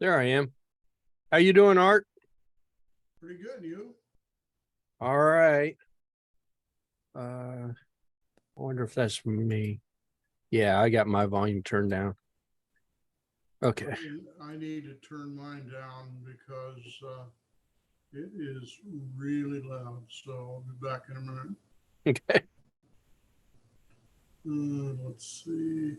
There I am. How you doing, Art? Pretty good, you? All right. I wonder if that's me. Yeah, I got my volume turned down. Okay. I need to turn mine down because it is really loud. So I'll be back in a minute. Okay. Let's see.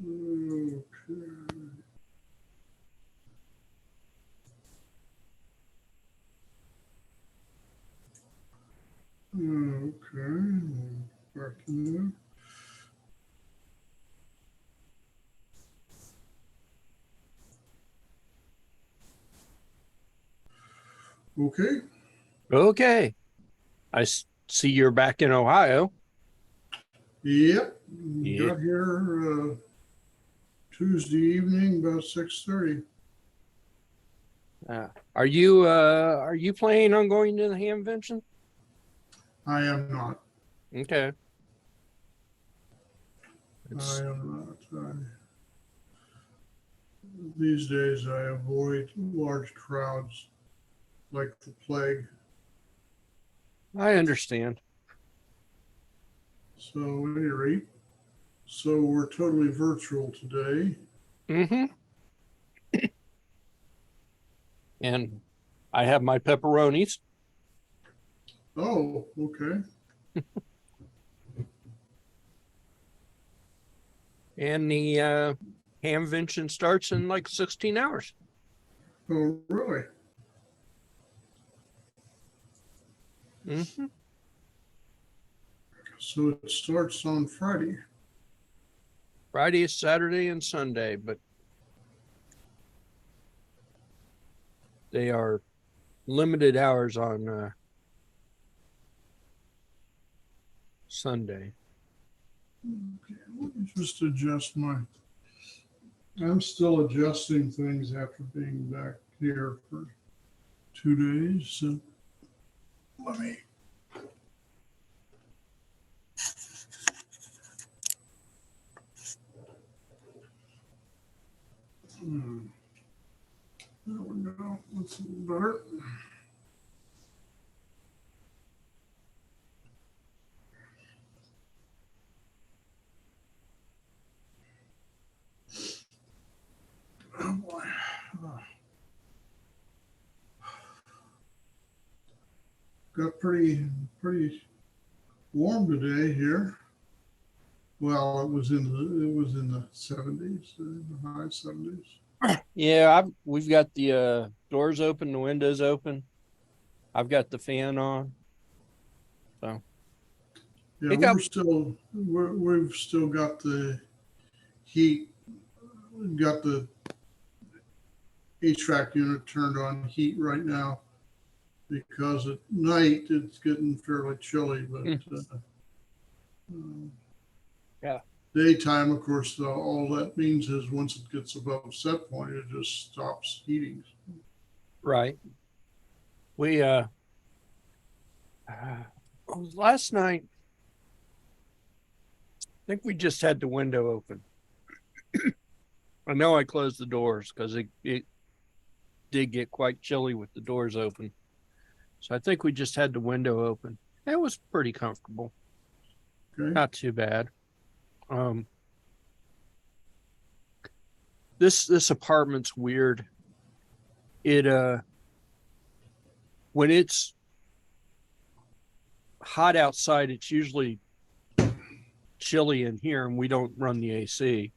Okay. Okay. Back in there. Okay. Okay. See you're back in Ohio. Yep. Yeah. Got here Tuesday evening about 6:30. Are you planning on going to the Hamvention? I am not. Okay. I am not. These days I avoid large crowds like the plague. I understand. So at any rate, so we're totally virtual today. Mm-hmm. And I have my pepperonis. Oh, okay. And the Hamvention starts in like 16 hours. Oh, really? Mm-hmm. So it starts on Friday. Friday, Saturday, and Sunday, but they are limited hours on Sunday. Okay, let me just adjust I'm still adjusting things after being back here for 2 days. So let me. There we go. That's a little better. Oh boy. Got pretty warm today here. Well, it was in the 70s, the high 70s. Yeah, we've got the doors open, the windows open. I've got the fan on. So yeah, we've still got the heat. We've got the HVAC unit turned on heat right now because at night it's getting fairly chilly, but yeah. Daytime, of course, all that means is once it gets above set point, it just stops heating. Right. We last night I think we just had the window open. I know I closed the doors because it did get quite chilly with the doors open. So I think we just had the window open. It was pretty comfortable. Okay. Not too bad. This apartment's weird. It when it's hot outside, it's usually chilly in here and we don't run the AC.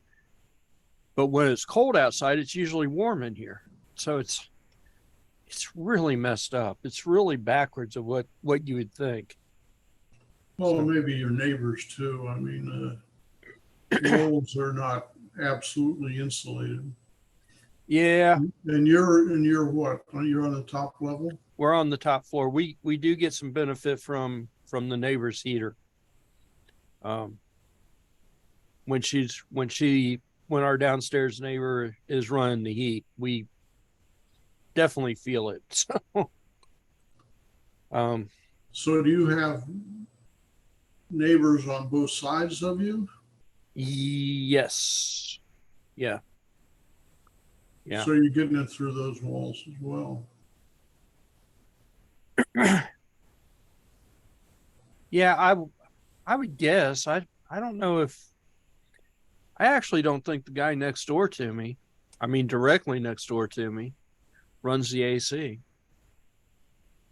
But when it's cold outside, it's usually warm in here. So it's really messed up. It's really backwards of what you would think. Well, so, maybe your neighbors too. I mean, walls are not absolutely insulated. Yeah. And you're what? You're on the top level? We're on the top floor. We do get some benefit from the neighbor's heater. When our downstairs neighbor is running the heat, we definitely feel it. So, um, So do you have neighbors on both sides of you? yes. Yeah. Yeah. So you're getting it through those walls as well. Yeah, I would guess. I don't know if I actually don't think the guy next door to me, I mean directly next door to me, runs the AC.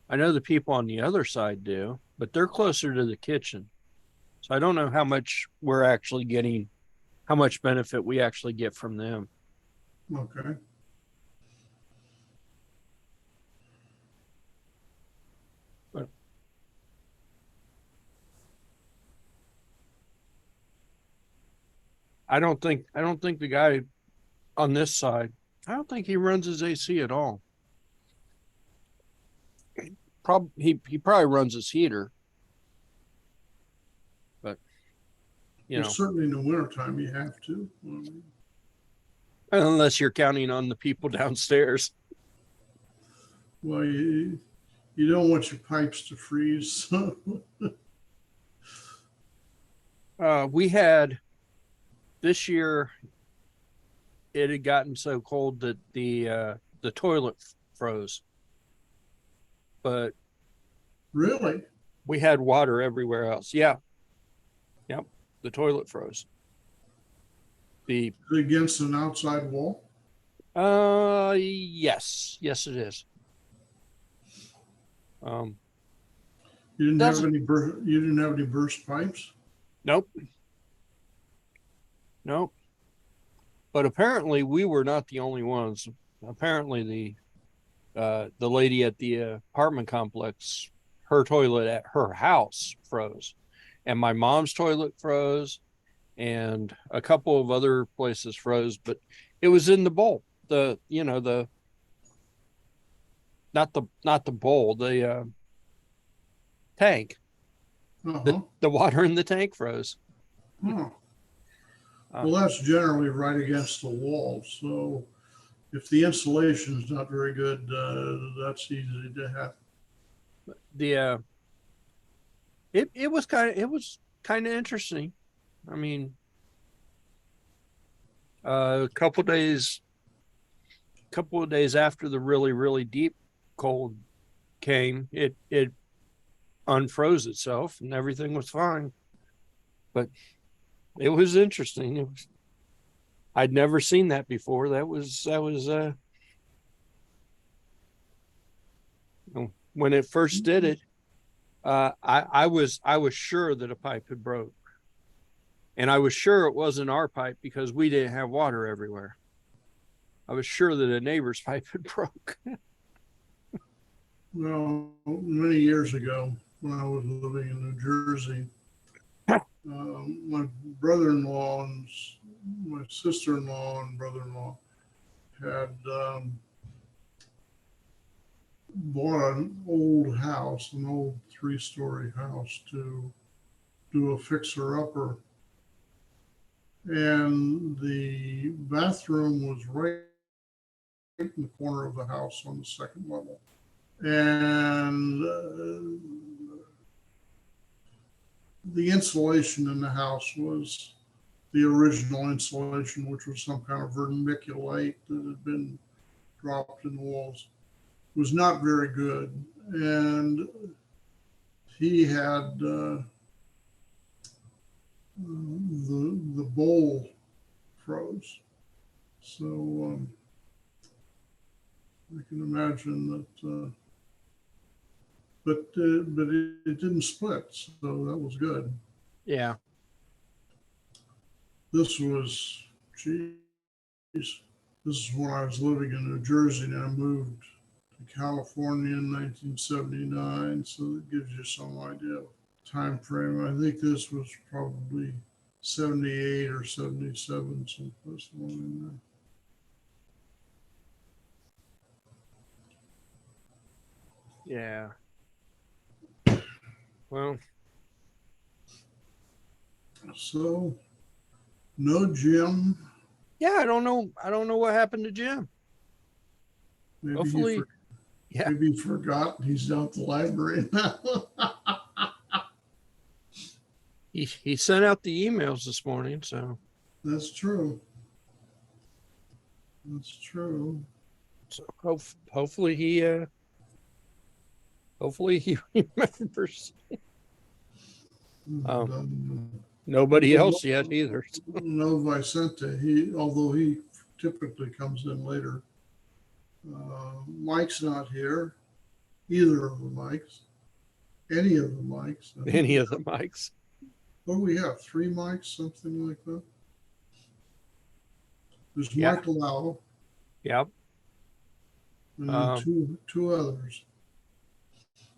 I know the people on the other side do, but they're closer to the kitchen. So I don't know how much we're actually getting, how much benefit we actually get from them. Okay. But I don't think the guy on this side, I don't think he runs his AC at all. He probably runs his heater, but you Well, know, certainly in the wintertime you have to. unless you're counting on the people downstairs. Well, you don't want your pipes to freeze. We had this year, it had gotten so cold that the toilet froze, but Really? we had water everywhere else. Yeah. Yep. The toilet froze. The Against an outside wall? yes. Yes it is. You didn't have Doesn't any you didn't have any burst pipes? Nope. Nope. But apparently we were not the only ones. Apparently the lady at the apartment complex, her toilet at her house froze. And my mom's toilet froze and a couple of other places froze, but it was in the bowl. The you know the not the bowl, the tank. Uh-huh. The water in the tank froze. Huh. Uh, Well, that's generally right against the wall. So if the insulation is not very good, that's easy to have. the it was kind of interesting. I mean, a couple of days after the really deep cold came, it unfroze itself and everything was fine. But it was interesting. I'd never seen that before. That was when it first did it. I was sure that a pipe had broke, and I was sure it wasn't our pipe because we didn't have water everywhere. I was sure that a neighbor's pipe had broke. Well, many years ago when I was living in New Jersey, my brother-in-law and my sister-in-law and brother-in-law had bought an old house, an old 3-story house to do a fixer-upper. And the bathroom was right in the corner of the house on the second level. And the insulation in the house was the original insulation, which was some kind of vermiculite that had been dropped in the walls. It was not very good. And he had the bowl froze. So I can imagine that, but it didn't split, so that was good. Yeah. This was, geez, this is when I was living in New Jersey and I moved to California in 1979. So that gives you some idea of time frame. I think this was probably 78 or 77, someplace along in there. Yeah. Well, So no gym. yeah, I don't know what happened to Jim. Maybe Hopefully, yeah. maybe he forgot and he's down at the library now. He sent out the emails this morning, so That's true. That's true. hopefully he remembers. Nobody else yet either. No Vicente. Although he typically comes in later. Mike's not here. Either of the Mikes. Any of the Mikes. Any of the mics. What do we have? 3 mics, something like that. There's Yeah. Mike Lau Yep. and then two others.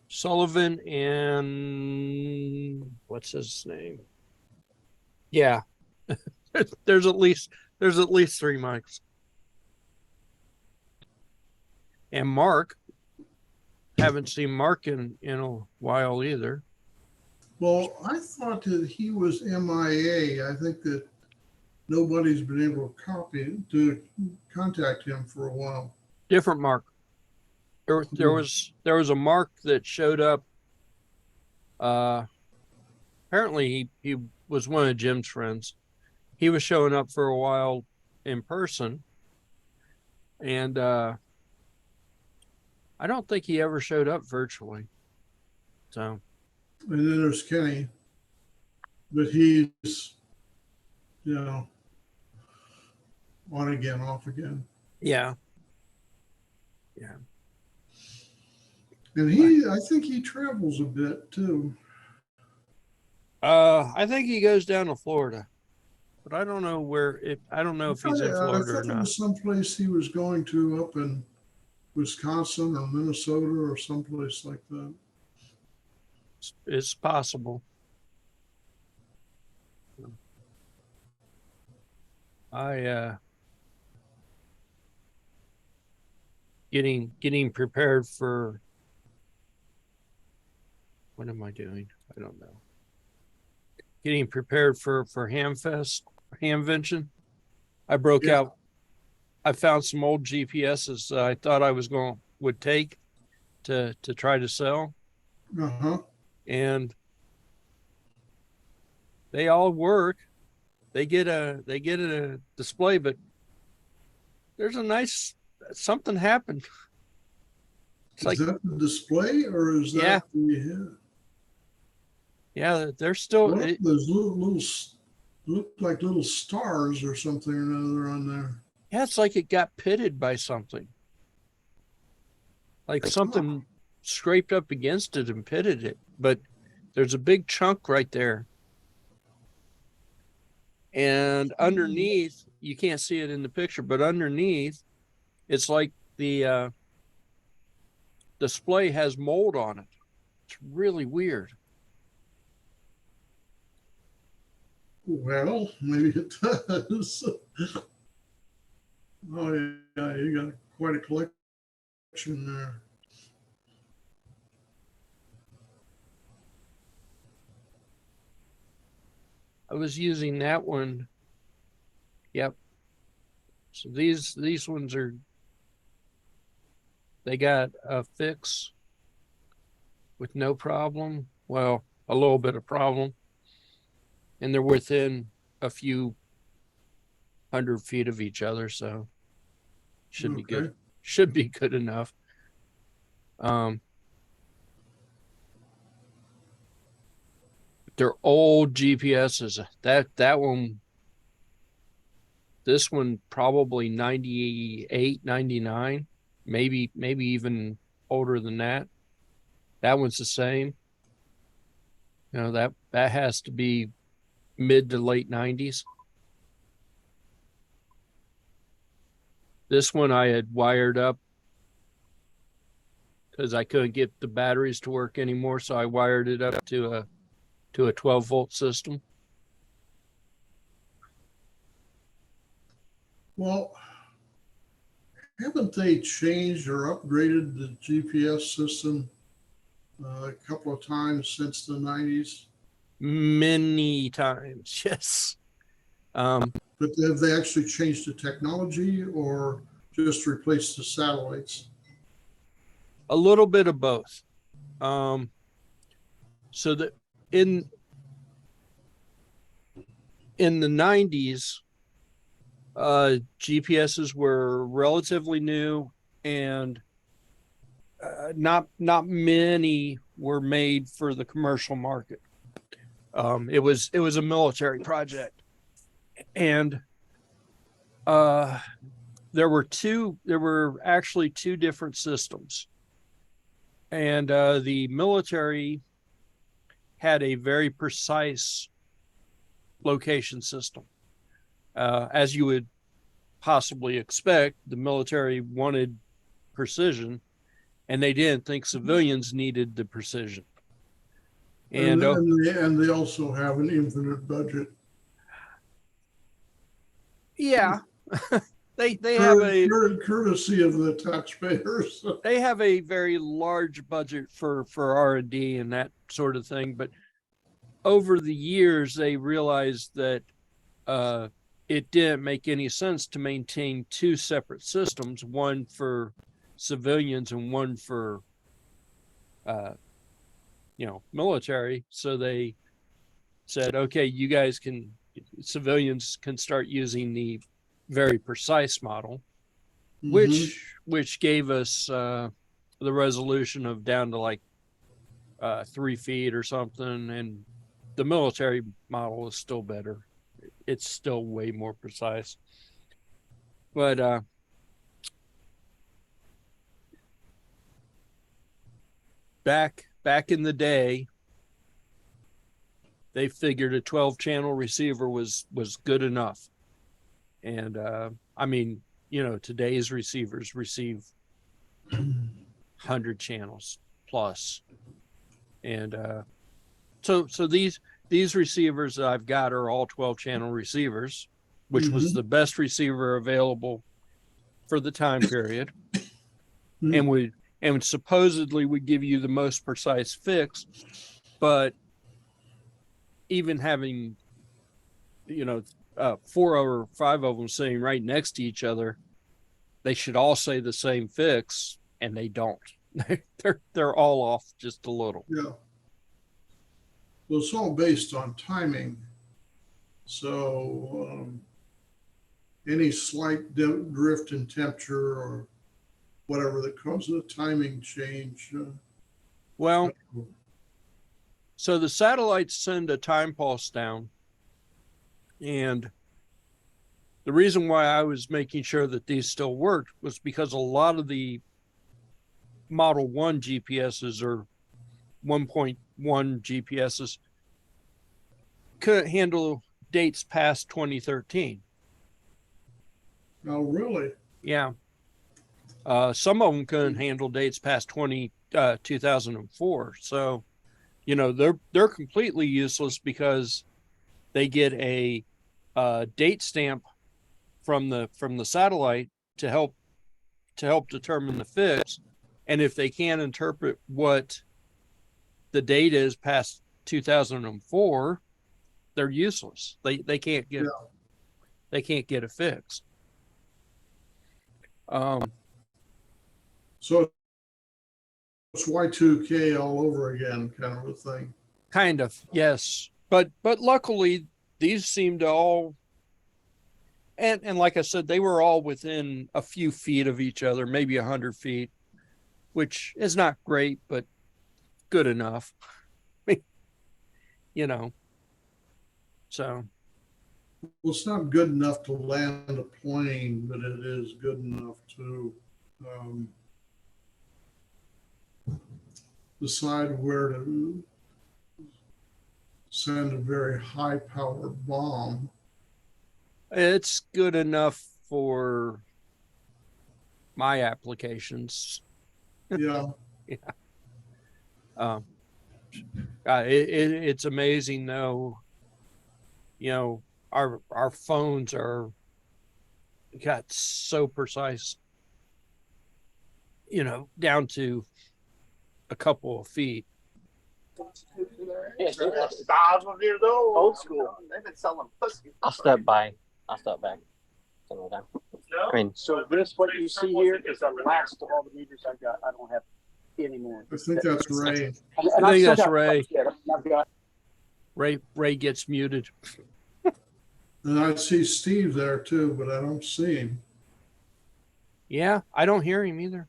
Sullivan and what's his name? Yeah. there's at least 3 mics. And Mark. Haven't seen Mark in a while either. Well, I thought that he was MIA. I think that nobody's been able to contact him for a while. Different Mark. There was a Mark that showed up. Apparently he was one of Jim's friends. He was showing up for a while in person, and I don't think he ever showed up virtually. So. And then there's Kenny, but he's, on again, off again. Yeah. Yeah. And I think he travels a bit too. I think he goes down to Florida, but I don't know I don't know if he's in Florida I or thought there not. was someplace he was going to up in Wisconsin or Minnesota or someplace like that. It's possible. Getting prepared for, what am I doing? I don't know. Getting prepared for Hamvention. I broke out. I found some old GPSs I thought I would take to try to sell. Uh-huh. And they all work. They get a display, but there's something happened. It's is that the display or is that yeah, they're still those little look like little stars or something or another on there. Yeah, it's like it got pitted by something. Like something scraped up against it and pitted it, but there's a big chunk right there. And underneath, you can't see it in the picture, but underneath, it's like the display has mold on it. It's really weird. Well, maybe it does. Oh, yeah, you got quite a collection there. I was using that one. Yep. So these ones they got a fix with no problem. Well, a little bit of problem. And they're within a few 100 feet of each other, so should be good. Should be good enough. They're old GPSs. That one, this one probably 98, 99, maybe even older than that. That one's the same. That has to be mid to late 90s. This one I had wired up because I couldn't get the batteries to work anymore, so I wired it up to a 12-volt system. Well, haven't they changed or upgraded the GPS system a couple of times since the 90s? Many times, yes. But have they actually changed the technology or just replaced the satellites? A little bit of both. So that in the 90s, GPSs were relatively new, and not many were made for the commercial market. It was a military project, and there were actually two different systems, and the military had a very precise location system. As you would possibly expect, the military wanted precision, and they didn't think civilians needed the precision. And they also have an infinite budget. Yeah, they have a courtesy of the taxpayers. They have a very large budget for R&D and that sort of thing, but over the years they realized that it didn't make any sense to maintain two separate systems, one for civilians and one for military. So they said, okay, civilians can start using the very precise model, which gave us the resolution of down to like 3 feet or something, and the military model is still better. It's still way more precise. But back in the day, they figured a 12-channel receiver was good enough. And I mean, today's receivers receive 100 channels plus. And so these receivers that I've got are all 12-channel receivers, which was the best receiver available for the time period, and supposedly would give you the most precise fix. But even having 4 or 5 of them sitting right next to each other, they should all say the same fix, and they don't. They're all off just a little. Yeah. Well, it's all based on timing. So any slight drift in temperature or whatever that causes a timing change. So the satellites send a time pulse down, and the reason why I was making sure that these still worked was because a lot of the Model 1 GPSs or 1.1 GPSs couldn't handle dates past 2013. Oh, really? Yeah. Some of them couldn't handle dates past 2004. So, they're completely useless because they get a date stamp from the satellite to help determine the fix. And if they can't interpret what the date is past 2004, they're useless. They can't get they can't get a fix. So it's Y2K all over again, kind of a thing. Kind of, yes. But luckily these seem to all, and like I said, they were all within a few feet of each other, maybe 100 feet, which is not great, but good enough. So. Well, it's not good enough to land a plane, but it is good enough to decide where to send a very high power bomb. It's good enough for my applications. Yeah. Yeah. It's amazing though. Our phones got so precise, down to a couple of feet. Old school. They've been selling pussy. I'll step back some of the time. I mean, So this, what you see here is the last of all the meters I've got. I don't have anymore. I think that's Ray. And I I've think still that's got Ray. yet. I've got Ray gets muted. And I see Steve there too, but I don't see him. Yeah, I don't hear him either.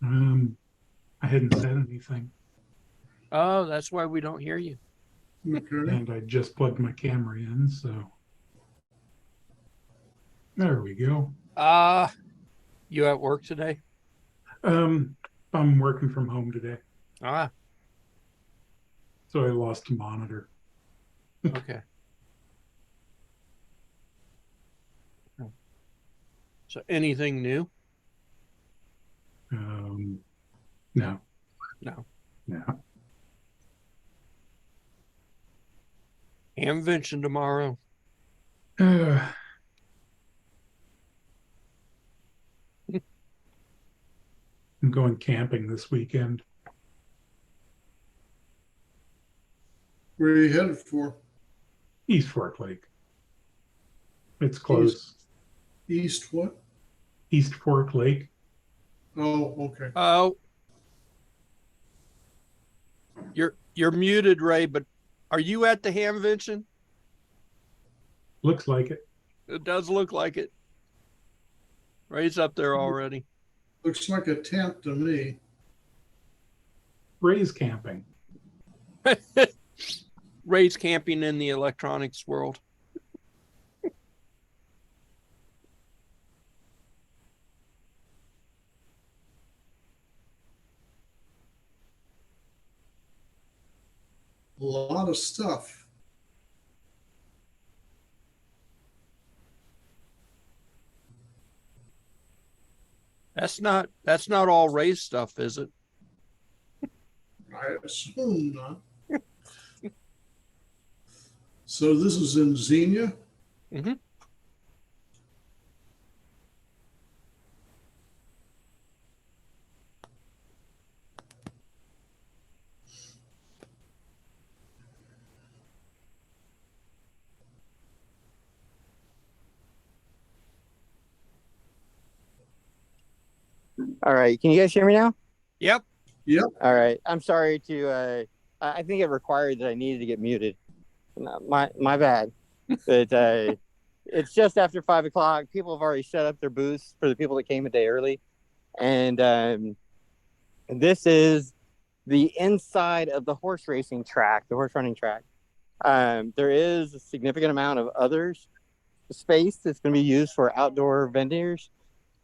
I hadn't said anything, Oh, that's why we don't hear you. Okay. and I just plugged my camera in, so there we go. You at work today? I'm working from home today, Ah, so I lost a monitor. okay. So anything new? No, No. no. Hamvention tomorrow. Uh, I'm going camping this weekend. Where are you headed for? East Fork Lake. It's close. East what? East Fork Lake. Oh, okay. Oh, you're muted, Ray, but are you at the Hamvention? Looks like it. It does look like it. Ray's up there already. Looks like a tent to me. Ray's camping. Ray's camping in the electronics world. A lot of stuff. That's not all Ray's stuff, is it? I assume not. So this is in Xenia? Mm-hmm. All right. Can you guys hear me now? Yep. Yep. All right. I'm sorry to. I think it required that I needed to get muted. No, my bad. But it's just after 5 o'clock. People have already set up their booths for the people that came a day early, and this is the inside of the horse racing track, the horse running track. There is a significant amount of others space that's going to be used for outdoor vendors.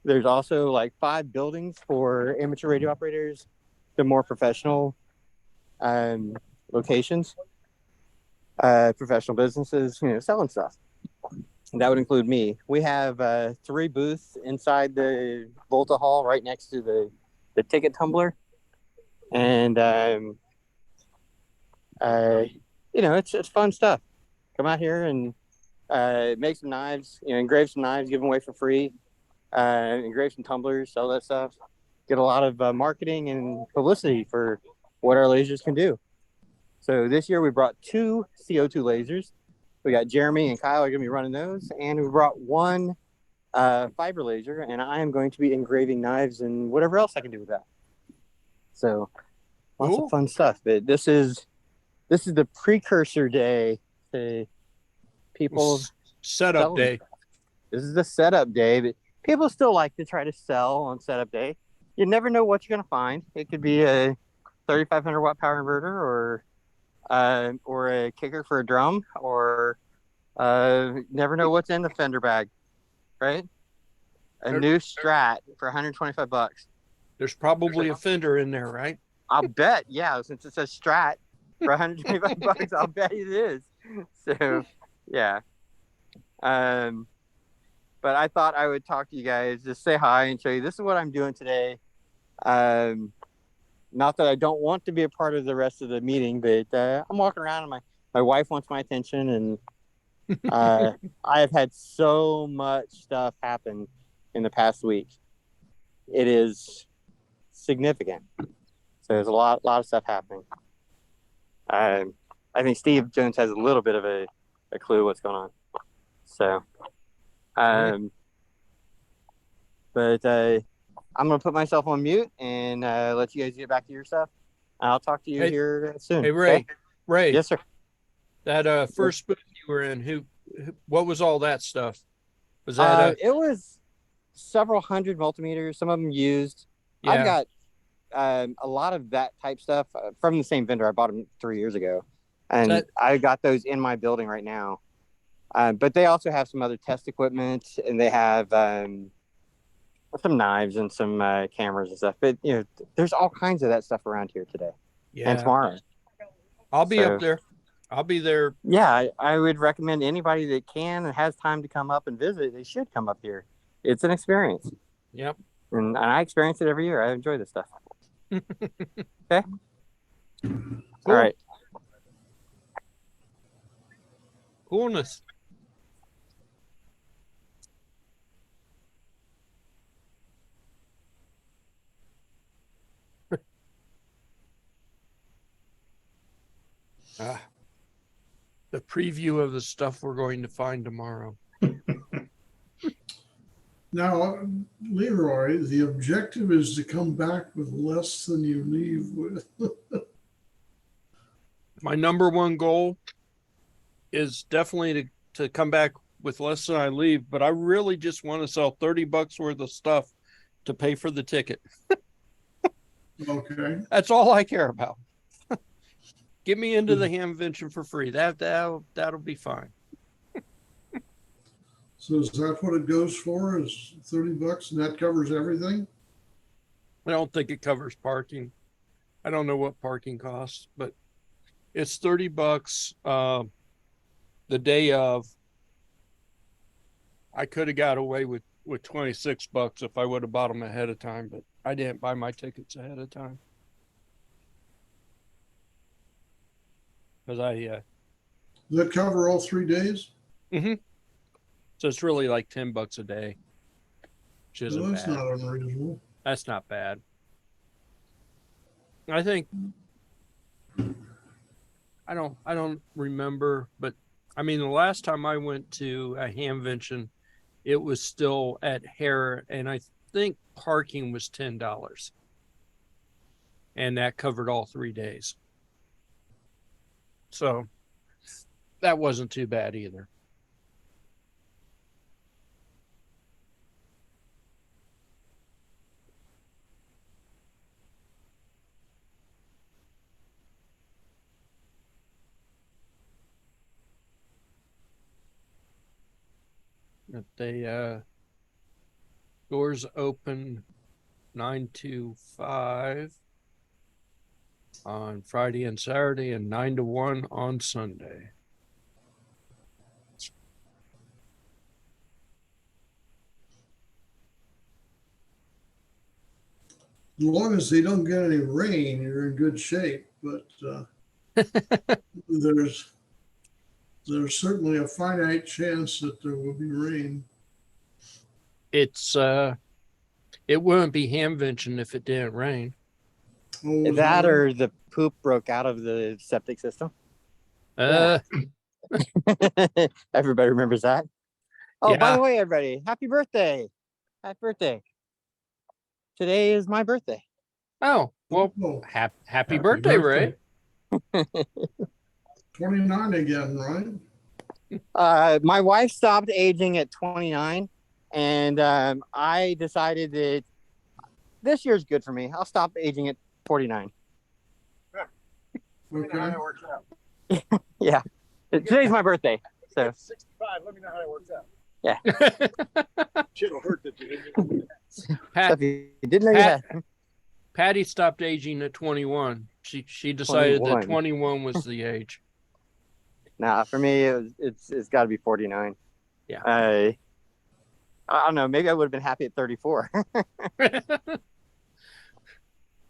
There's also like 5 buildings for amateur radio operators, the more professional locations, professional businesses, selling stuff. And that would include me. We have 3 booths inside the Volta Hall right next to the ticket tumbler. And, it's fun stuff. Come out here and make some knives, engrave some knives, give them away for free. Engrave some tumblers, sell that stuff. Get a lot of marketing and publicity for what our lasers can do. So this year we brought 2 CO2 lasers. We got Jeremy and Kyle are going to be running those, and we brought 1 fiber laser, and I am going to be engraving knives and whatever else I can do with that. So lots of fun stuff. But this is the precursor day to people Setup day. This is the setup day, but people still like to try to sell on setup day. You never know what you're going to find. It could be a 3,500 watt power inverter, or a kicker for a drum, or never know what's in the fender bag, right? A new Strat for $125. There's probably a fender in there, right? I'll bet, yeah. Since it says Strat for $125, I'll bet it is. So, yeah. But I thought I would talk to you guys, just say hi and show you this is what I'm doing today. Not that I don't want to be a part of the rest of the meeting, but I'm walking around and my wife wants my attention, and I have had so much stuff happen in the past week. It is significant. So there's a lot of stuff happening. I think Steve Jones has a little bit of a clue what's going on. So, But I'm going to put myself on mute and let you guys get back to your stuff. I'll talk to you here soon. Hey, Ray. Okay? Ray. Yes, sir. That first booth you were in, what was all that stuff? Was that it was several hundred multimeters, some of them used. yeah. I've got a lot of that type stuff from the same vendor. I bought them 3 years ago, and I got those in my building right now. But they also have some other test equipment, and they have some knives and some cameras and stuff. But you know, there's all kinds of that stuff around here today and tomorrow. I'll be up there. I'll be there. Yeah, I would recommend anybody that can and has time to come up and visit. They should come up here. It's an experience. Yep. And I experience it every year. I enjoy this stuff. Okay. Cool. All right. Coolness. The preview of the stuff we're going to find tomorrow. Now, Leroy, the objective is to come back with less than you leave with. My number one goal is definitely to come back with less than I leave, but I really just want to sell $30 worth of stuff to pay for the ticket. Okay. That's all I care about. Get me into the hamvention for free. That'll be fine. So is that what it goes for? Is $30 and that covers everything? I don't think it covers parking. I don't know what parking costs, but it's $30 the day of. I could have got away with $26 if I would have bought them ahead of time, but I didn't buy my tickets ahead of time. Because Does that cover all 3 days? Mm-hmm. So it's really like $10 a day, which isn't Well, that's bad. not unreasonable. That's not bad. I think I don't remember, but I mean the last time I went to a hamvention, it was still at Hare, and I think parking was $10, and that covered all 3 days. So that wasn't too bad either. But they doors open 9 to 5 on Friday and Saturday, and 9 to 1 on Sunday. As long as they don't get any rain, you're in good shape. But there's certainly a finite chance that there will be rain. It's it wouldn't be hamvention if it didn't rain. Oh, That or the poop broke out of the septic system. Everybody remembers that. Oh, by Yeah. the way, everybody, happy birthday. Happy birthday. Today is my birthday. Oh, well, Oh, happy birthday, Ray. 29 again, right? My wife stopped aging at 29, and I decided that this year's good for me. I'll stop aging at 49. Okay. Yeah. Today's my birthday. So 65. Let me know how it works out. Yeah. Shit'll hurt that you. stuff you didn't know you had. Patty stopped aging at 21. She decided 21. that 21 was the age. Nah, for me, it's got to be 49. Yeah. I don't know. Maybe I would have been happy at 34.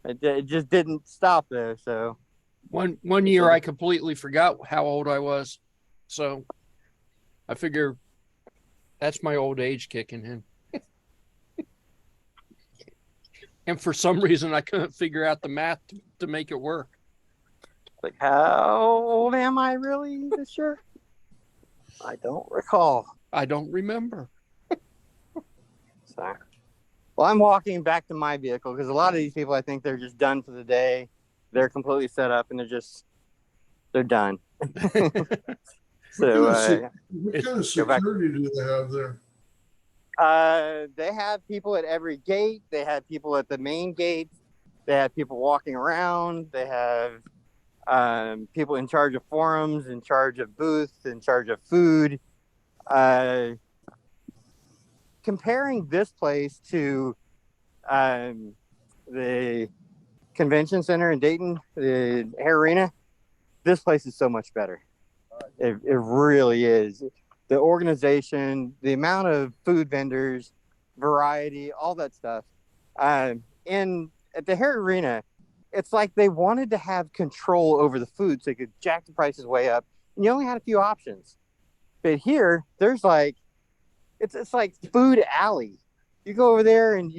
It just didn't stop though. So One year I completely forgot how old I was, so I figure that's my old age kicking in. And for some reason I couldn't figure out the math to make it work. like, how old am I really this year? I don't recall. I don't remember. So Well, I'm walking back to my vehicle because a lot of these people, I think they're just done for the day. They're completely set up and they're done. So What kind of go back. security do they have there? They have people at every gate. They have people at the main gate. They have people walking around. They have people in charge of forums, in charge of booths, in charge of food. Comparing this place to the convention center in Dayton, the Air Arena, this place is so much better. It really is. The organization, the amount of food vendors, variety, all that stuff. At the Hair Arena, it's like they wanted to have control over the food so they could jack the prices way up. And you only had a few options. But here, there's like, it's like food alley. You go over there and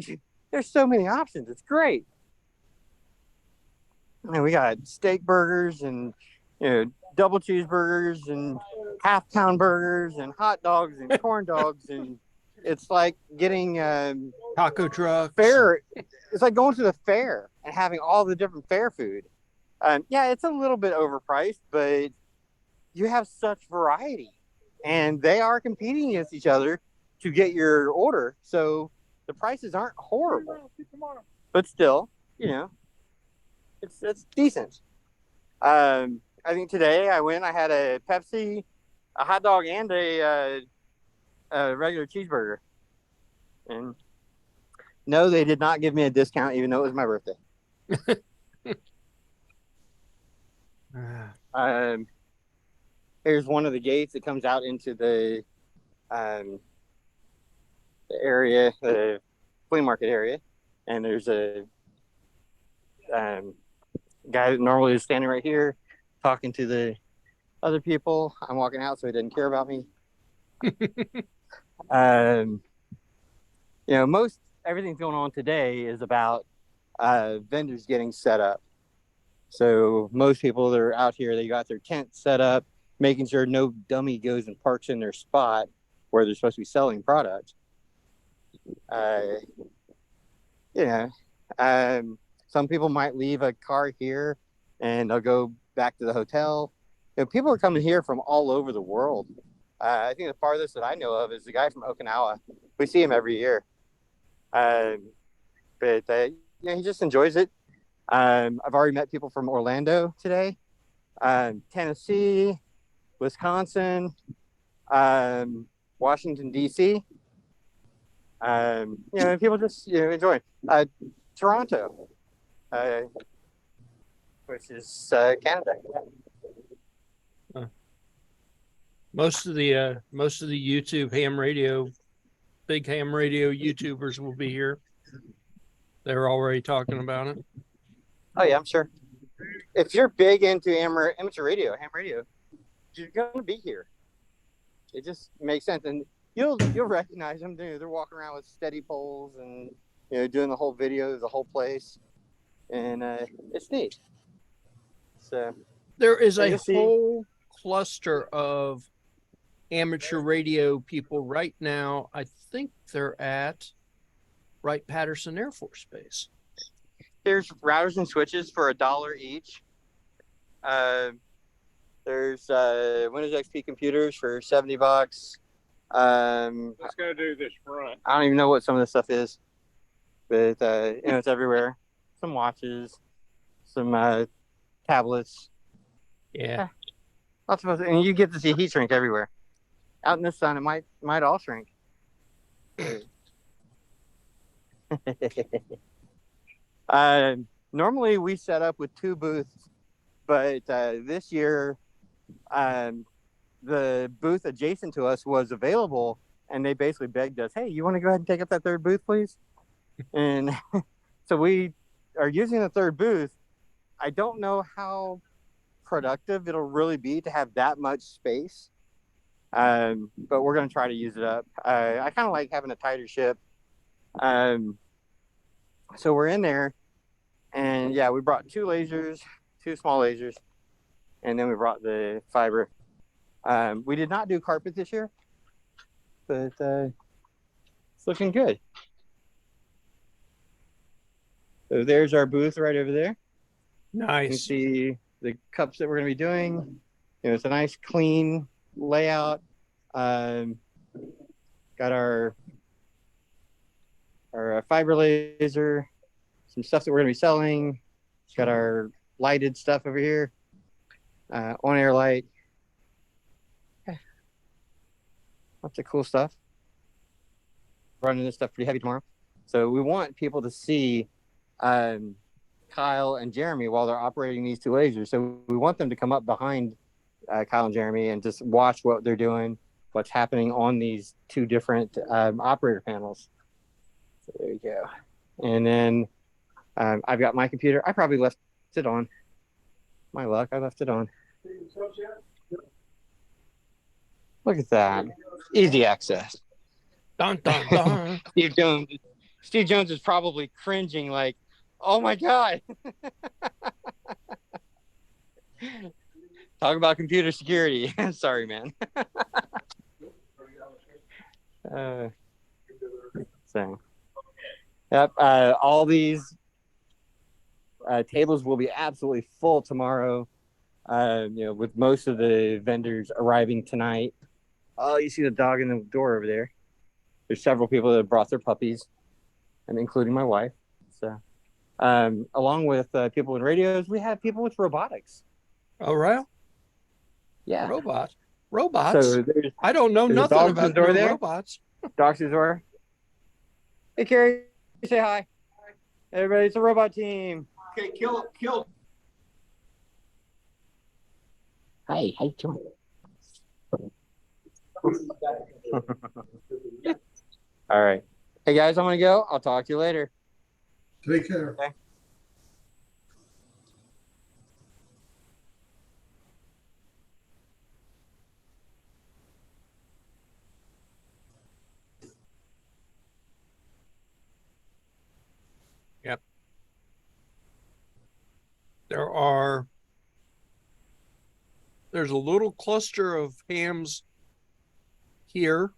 there's so many options. It's great. And we got steak burgers and, double cheeseburgers and half-pound burgers and hot dogs and corn dogs, and it's like getting Taco trucks. fair. It's like going to the fair and having all the different fair food. Yeah, it's a little bit overpriced, but you have such variety, and they are competing against each other to get your order. So the prices aren't horrible, but still, it's decent. I think today I had a Pepsi, a hot dog, and a regular cheeseburger. And no, they did not give me a discount, even though it was my birthday. Here's one of the gates that comes out into the area, the flea market area, and there's a guy that normally is standing right here talking to the other people. I'm walking out, so he didn't care about me. Most everything's going on today is about vendors getting set up. So most people that are out here, they got their tent set up, making sure no dummy goes and parks in their spot where they're supposed to be selling products. Some people might leave a car here and they'll go back to the hotel. People are coming here from all over the world. I think the farthest that I know of is the guy from Okinawa. We see him every year. But he just enjoys it. I've already met people from Orlando today, Tennessee, Wisconsin, Washington, D.C. People just enjoy it. Toronto, which is Canada. Most of the YouTube big ham radio YouTubers will be here. They're already talking about it. Oh yeah, I'm sure. If you're big into amateur radio, ham radio, you're gonna be here. It just makes sense, and you'll recognize them. They're walking around with steady poles and doing the whole video of the whole place, and it's neat. So there is a whole cluster of amateur radio people right now. I think they're at Wright-Patterson Air Force Base. There's routers and switches for $1 each. There's Windows XP computers for $70. Let's go do this front. I don't even know what some of this stuff is, but it's everywhere. Some watches, some tablets. Yeah. Lots of and you get to see heat shrink everywhere. Out in the sun, it might all shrink. Normally we set up with 2 booths, but this year the booth adjacent to us was available, and they basically begged us, hey, you want to go ahead and take up that 3rd booth, please? And so we are using the 3rd booth. I don't know how productive it'll really be to have that much space, but we're going to try to use it up. I kind of like having a tighter ship. So we're in there, and yeah, we brought 2 lasers, 2 small lasers, and then we brought the fiber. We did not do carpet this year, but it's looking good. So there's our booth right over there. You can Nice. see the cups that we're going to be doing. It's a nice clean layout. Got our fiber laser, some stuff that we're going to be selling. Got our lighted stuff over here, on-air light. Lots of cool stuff. Running this stuff pretty heavy tomorrow. So we want people to see Kyle and Jeremy while they're operating these two lasers. So we want them to come up behind Kyle and Jeremy and just watch what they're doing, what's happening on these two different operator panels. So there you go. And then I've got my computer. I probably left it on. My luck, I left it on. Look at that. Easy access. Dun, dun, dun. Steve Jones is probably cringing like, oh my God. Talk about computer security. Sorry, man. So, yep. All these tables will be absolutely full tomorrow. With most of the vendors arriving tonight. Oh, you see the dog in the door over there. There's several people that have brought their puppies, and including my wife. So, along with people with radios, we have people with robotics. Oh, right. Yeah, Robots. Robots. So I don't know there's a nothing dog about at the door there. robots. Doc's door. Hey, Carrie, say hi. Everybody, it's a robot team. Okay, kill. Hi, how you doing? All right. Hey guys, I'm gonna go. I'll talk to you later. Take care. Okay. Yep. There's a little cluster of hams here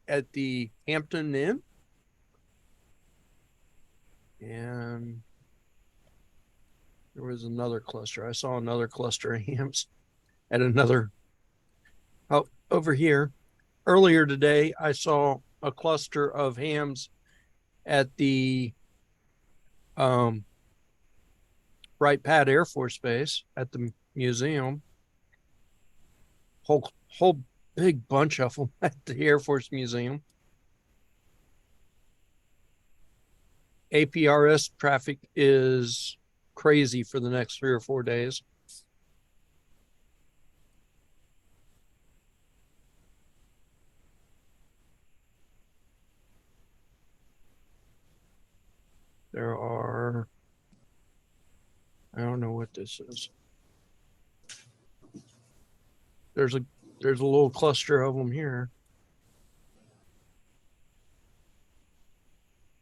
at the Hampton Inn. And there was another cluster. I saw another cluster of hams at another, over here. Earlier today, I saw a cluster of hams at the Wright Pat Air Force Base at the museum. Whole big bunch of them at the Air Force Museum. APRS traffic is crazy for the next 3 or 4 days. There are, I don't know what this is. There's a little cluster of them here.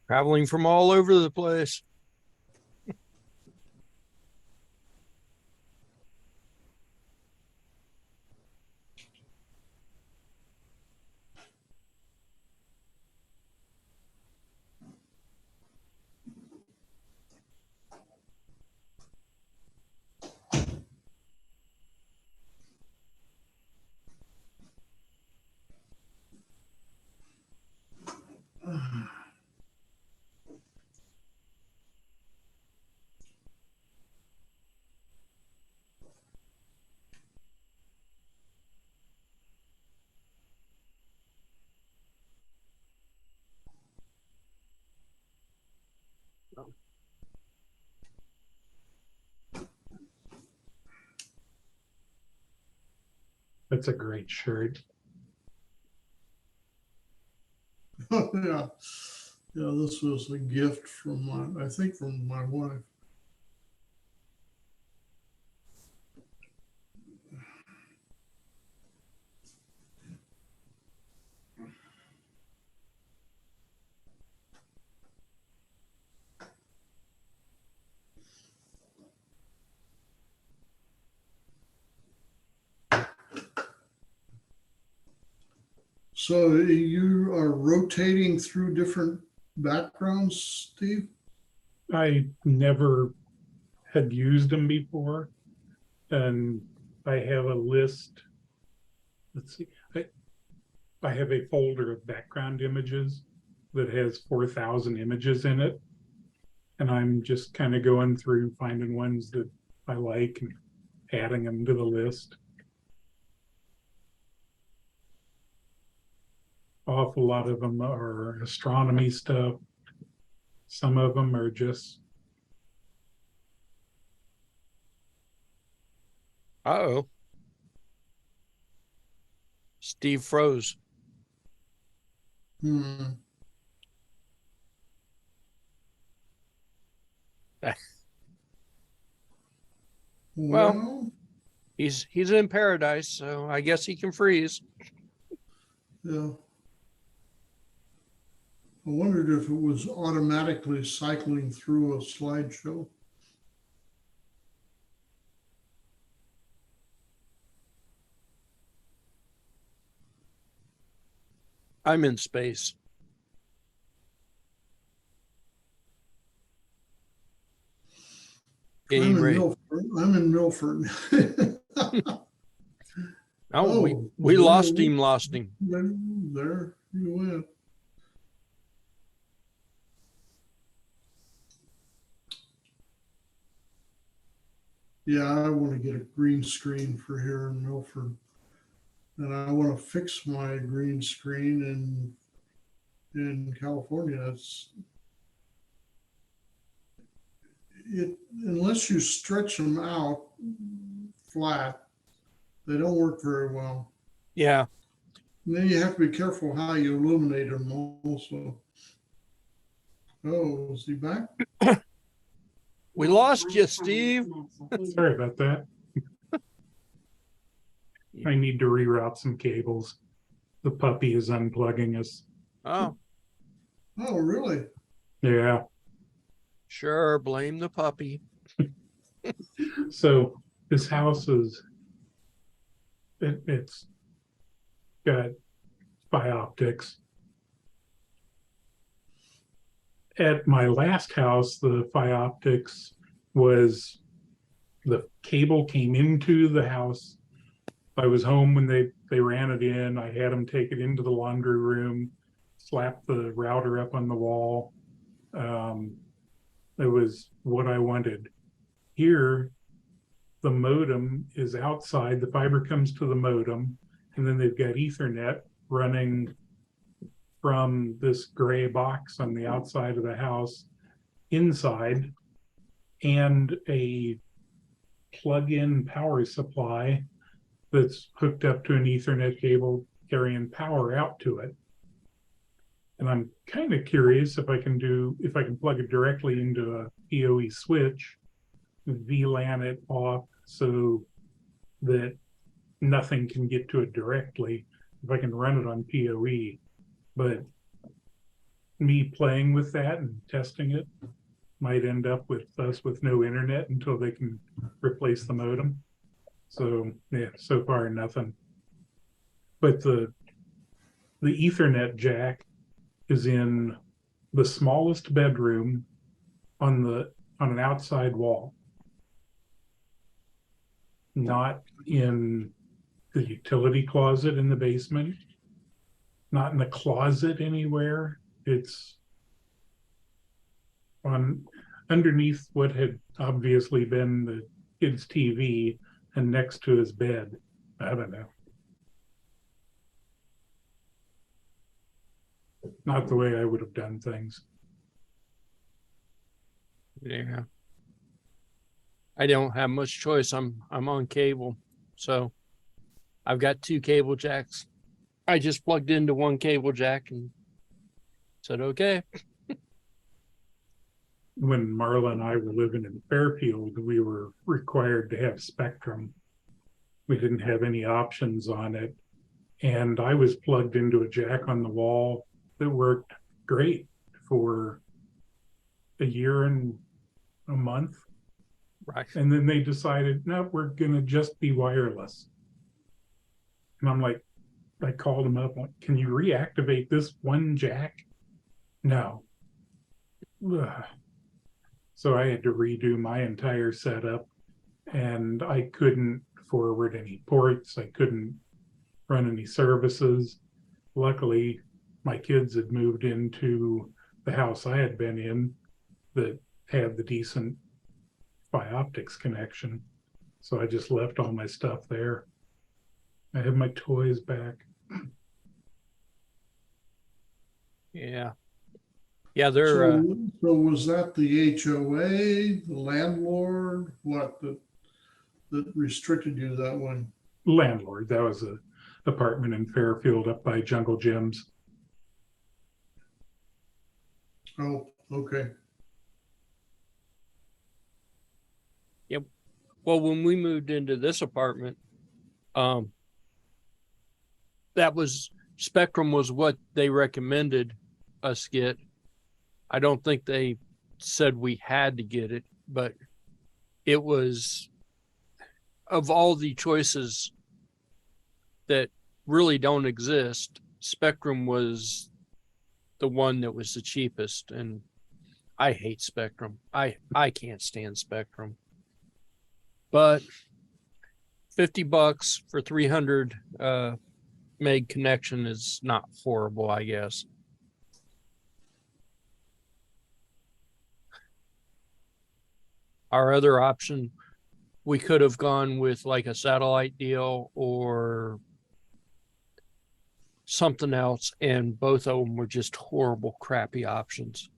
Traveling from all over the place. That's a great shirt. Yeah. Yeah, this was a gift from my wife. So you are rotating through different backgrounds, Steve? I never had used them before, and I have a list. Let's see, I have a folder of background images that has 4,000 images in it, and I'm just kind of going through finding ones that I like and adding them to the list. Awful lot of them are astronomy stuff. Some of them are just Uh-oh. Steve froze. Hmm. Well, Well, he's in paradise, so I guess he can freeze. yeah. I wondered if it was automatically cycling through a slideshow. I'm in space. I'm in Ray. Milford. I'm in Milford. Oh, we there- lost him. There you went. Yeah, I want to get a green screen for here in Milford. And I want to fix my green screen in California. Unless you stretch them out flat, they don't work very well. Yeah. And then you have to be careful how you illuminate them also. Oh, is he back? We lost you, Steve. sorry about that. I need to reroute some cables. The puppy is unplugging us. Oh, Oh, really? Yeah. sure. Blame the puppy. So this house is it's got optics. At my last house, the optics was the cable came into the house. I was home when they ran it in. I had them take it into the laundry room, slap the router up on the wall. It was what I wanted. Here, the modem is outside. The fiber comes to the modem, and then they've got Ethernet running from this gray box on the outside of the house inside, and a plug-in power supply that's hooked up to an Ethernet cable carrying power out to it. And I'm kind of curious if I can plug it directly into a PoE switch, VLAN it off so that nothing can get to it directly, if I can run it on PoE. But me playing with that and testing it might end up with us with no internet until they can replace the modem. So yeah, so far nothing. But the Ethernet jack is in the smallest bedroom on an outside wall, not in the utility closet in the basement, not in the closet anywhere. It's on underneath what had obviously been the kid's TV and next to his bed. I don't know. Not the way I would have done things. Yeah. I don't have much choice. I'm on cable. So I've got 2 cable jacks. I just plugged into one cable jack and said, okay. When Marla and I were living in Fairfield, we were required to have Spectrum. We didn't have any options on it. And I was plugged into a jack on the wall that worked great for a year and a month. Right. And then they decided, no, we're going to just be wireless. And I'm like, I called them up, like, can you reactivate this one jack? No. Ugh. So I had to redo my entire setup, and I couldn't forward any ports. I couldn't run any services. Luckily, my kids had moved into the house I had been in that had the decent Bioptics connection. So I just left all my stuff there. I have my toys back. Yeah. Yeah, they're So was that the HOA, the landlord, what, that restricted you that way? Landlord. That was a apartment in Fairfield up by Jungle Gyms. Oh, okay. well, when we moved into this apartment, that was Spectrum was what they recommended us get. I don't think they said we had to get it, but it was, of all the choices that really don't exist, Spectrum was the one that was the cheapest. And I hate Spectrum. I can't stand Spectrum. But $50 for 300 meg connection is not horrible, I guess. Our other option, we could have gone with like a satellite deal or something else, and both of them were just horrible, crappy options.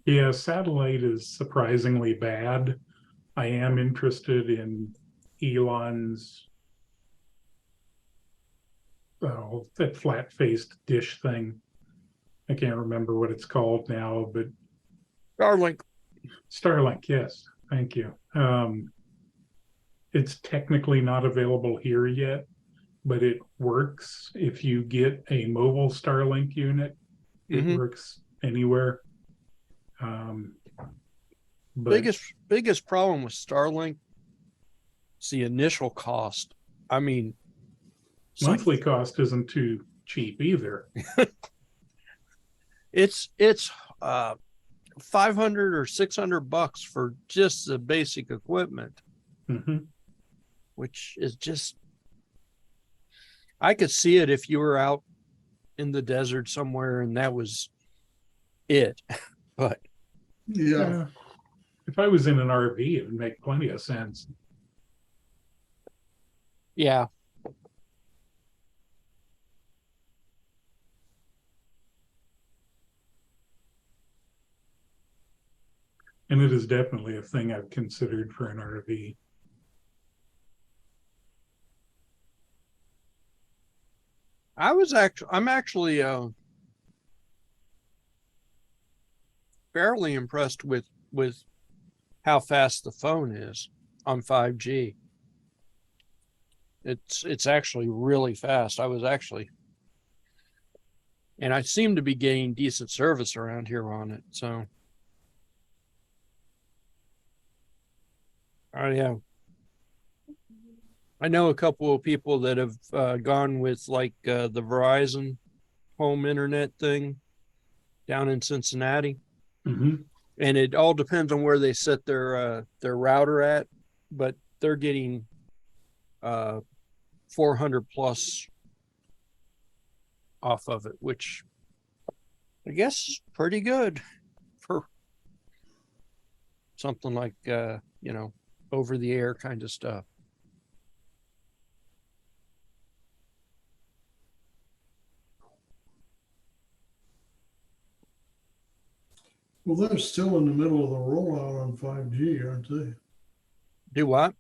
Yeah, satellite is surprisingly bad. I am interested in Elon's that flat-faced dish thing. I can't remember what it's called now, but Starlink, yes, thank you. It's technically not available here yet, but it works if you get a mobile Starlink unit. It works anywhere. But biggest problem with Starlink is the initial cost. I mean, monthly cost isn't too cheap either. It's 500 or $600 for just the basic equipment, which is just, I could see it if you were out in the desert somewhere and that was it. But Yeah. If I was in an RV, it would make plenty of sense. yeah. And it is definitely a thing I've considered for an RV. I'm actually fairly impressed with how fast the phone is on 5G. It's actually really fast. And I seem to be getting decent service around here on it. So yeah, I know a couple of people that have gone with like the Verizon home internet thing down in Cincinnati. And it all depends on where they set their router at, but they're getting 400 plus off of it, which I guess is pretty good for something like over the air kind of stuff. Well, they're still in the middle of the rollout on 5G, aren't they? Do what?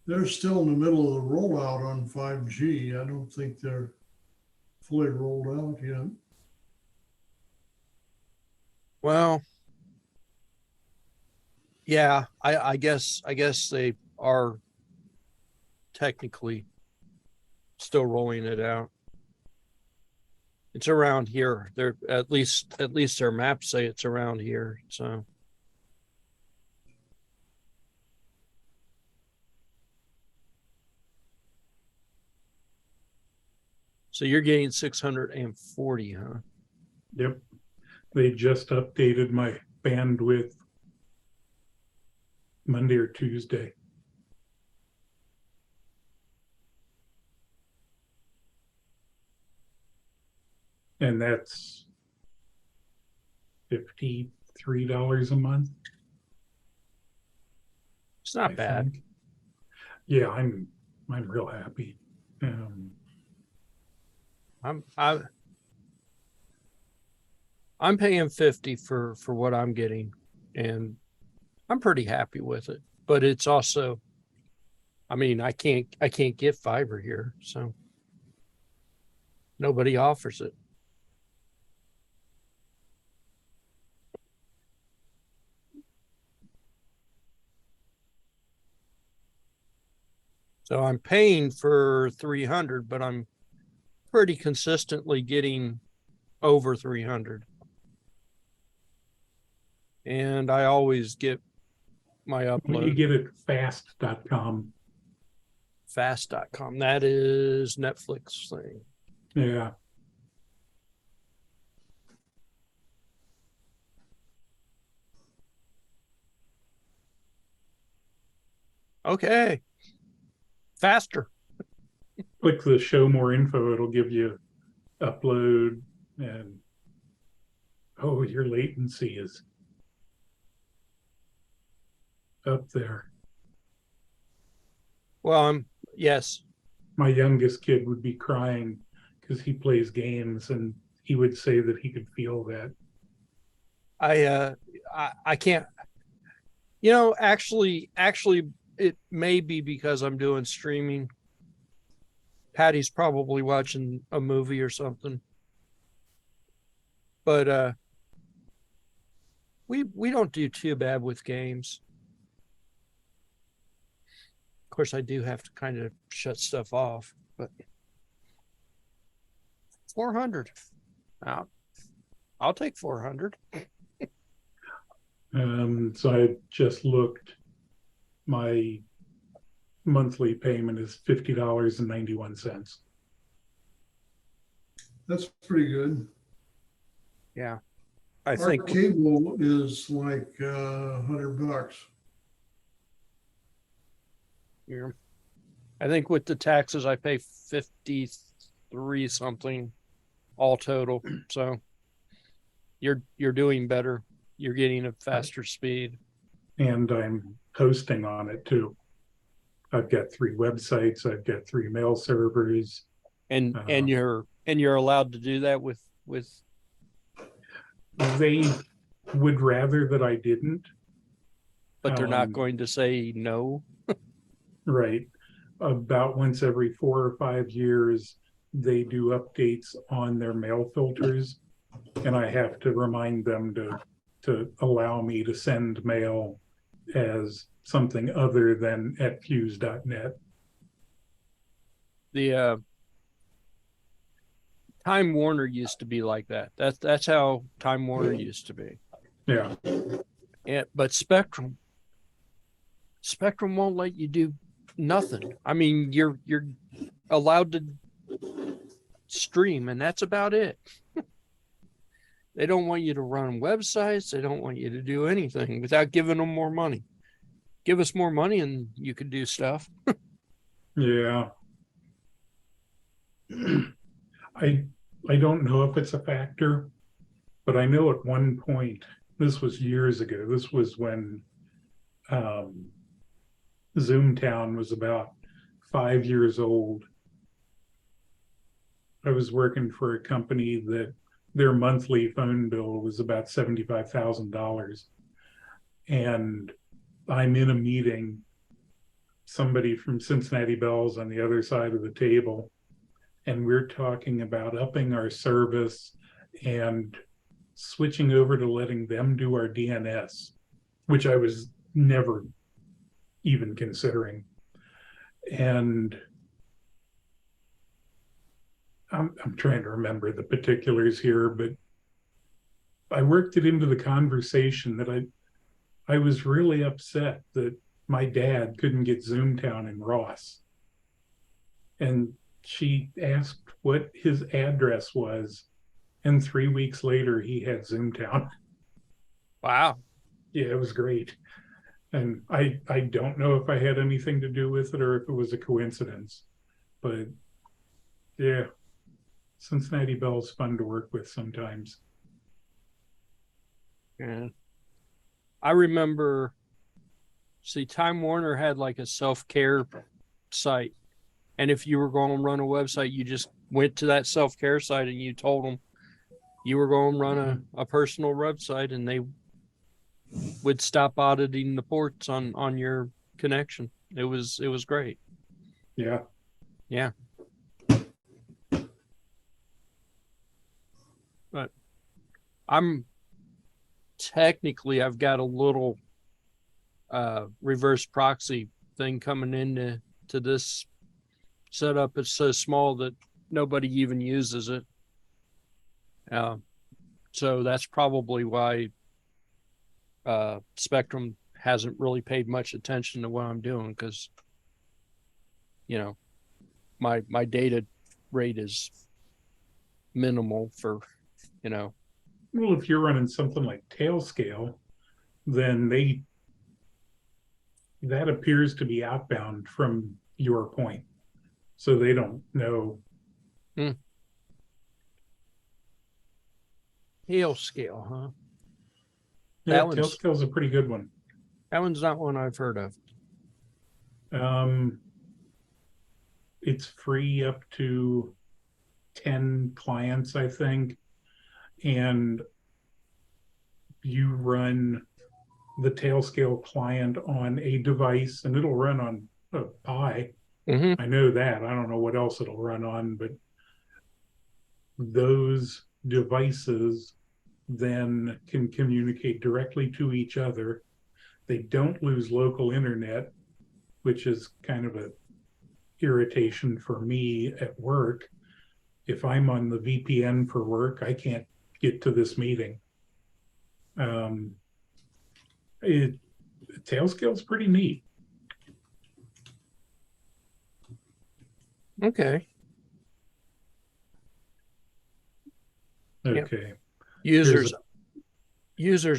They're still in the middle of the rollout on 5G. I don't think they're fully rolled out yet. Well, yeah, I guess they are technically still rolling it out. It's around here. They're at least their maps say it's around here. So you're getting 640, huh? Yep. They just updated my bandwidth Monday or Tuesday. And that's $53 a month. It's not I bad. think. Yeah, I'm real happy. I'm paying 50 for what I'm getting, and I'm pretty happy with it. But it's also, I mean, I can't get fiber here, so nobody offers it. So I'm paying for 300, but I'm pretty consistently getting over 300. And I always get my You upload get it fast.com. fast.com. That is Netflix thing. Yeah. Okay. Faster. Click the show more info. It'll give you upload and oh, your latency is up there. Well, yes. My youngest kid would be crying because he plays games and he would say that he could feel that. I can't, actually it may be because I'm doing streaming. Patty's probably watching a movie or something. But we don't do too bad with games. Of course, I do have to kind of shut stuff off, but 400. I'll take 400. So I just looked. My monthly payment is $50.91. That's pretty good. Yeah. Our cable is like $100. Yeah. I think with the taxes, I pay 53 something all total. So you're doing better. You're getting a faster speed. And I'm hosting on it too. I've got 3 websites. I've got 3 mail servers. And you're allowed to do that with They would rather that I didn't. but they're not going to say no. Right. About once every 4 or 5 years, they do updates on their mail filters, and I have to remind them to allow me to send mail as something other than at fuse.net. The Time Warner used to be like that. That's how Time Warner used to be. Yeah. But Spectrum won't let you do nothing. I mean, you're allowed to stream, and that's about it. They don't want you to run websites. They don't want you to do anything without giving them more money. Give us more money and you can do stuff. Yeah. I don't know if it's a factor, but I know at one point, this was years ago, this was when Zoomtown was about 5 years old. I was working for a company that their monthly phone bill was about $75,000. And I'm in a meeting, somebody from Cincinnati Bells on the other side of the table, and we're talking about upping our service and switching over to letting them do our DNS, which I was never even considering. And I'm trying to remember the particulars here, but I worked it into the conversation that I was really upset that my dad couldn't get Zoomtown in Ross. And she asked what his address was, and 3 weeks later he had Zoomtown. Wow. Yeah, it was great. And I don't know if I had anything to do with it or if it was a coincidence. But yeah, Cincinnati Bell's fun to work with sometimes. Yeah. I remember, see, Time Warner had like a self-care site. And if you were going to run a website, you just went to that self-care site and you told them you were going to run a personal website, and they would stop auditing the ports on your connection. It was great. Yeah. Yeah. But I'm technically, I've got a little reverse proxy thing coming into this setup. It's so small that nobody even uses it. So that's probably why Spectrum hasn't really paid much attention to what I'm doing, because my data rate is minimal for Well, if you're running something like Tailscale, then that appears to be outbound from your point. So they don't know. Tailscale, huh? Yeah, That one's Tailscale's a pretty good one. not one I've heard of. It's free up to 10 clients, I think. And you run the Tailscale client on a device, and it'll run on a Pi. Mm-hmm. I know that. I don't know what else it'll run on, but those devices then can communicate directly to each other. They don't lose local internet, which is kind of a irritation for me at work. If I'm on the VPN for work, I can't get to this meeting. Tailscale's pretty neat. Okay. Okay. Users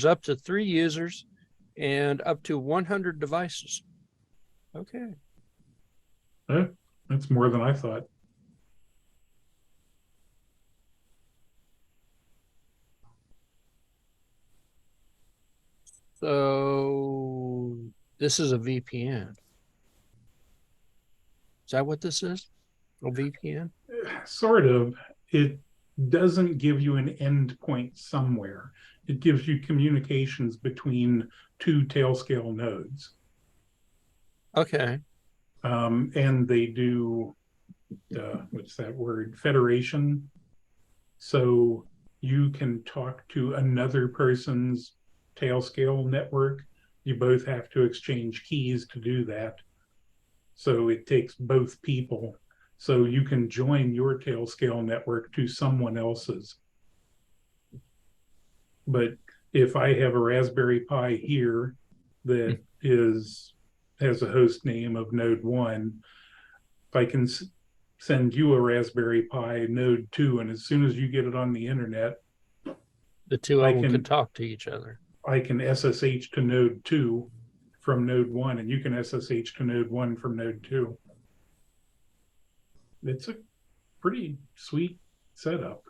up to 3 users and up to 100 devices. Okay. That's more than I thought. So this is a VPN. Is that what this is? A VPN? Sort of. It doesn't give you an endpoint somewhere. It gives you communications between two Tailscale nodes. Okay. And they do, what's that word? Federation. So you can talk to another person's Tailscale network. You both have to exchange keys to do that. So it takes both people. So you can join your Tailscale network to someone else's. But if I have a Raspberry Pi here that has a host name of node 1, if I can send you a Raspberry Pi node 2, and as soon as you get it on the internet, the two of them can talk to each other. I can SSH to node 2 from node 1, and you can SSH to node 1 from node 2. It's a pretty sweet setup.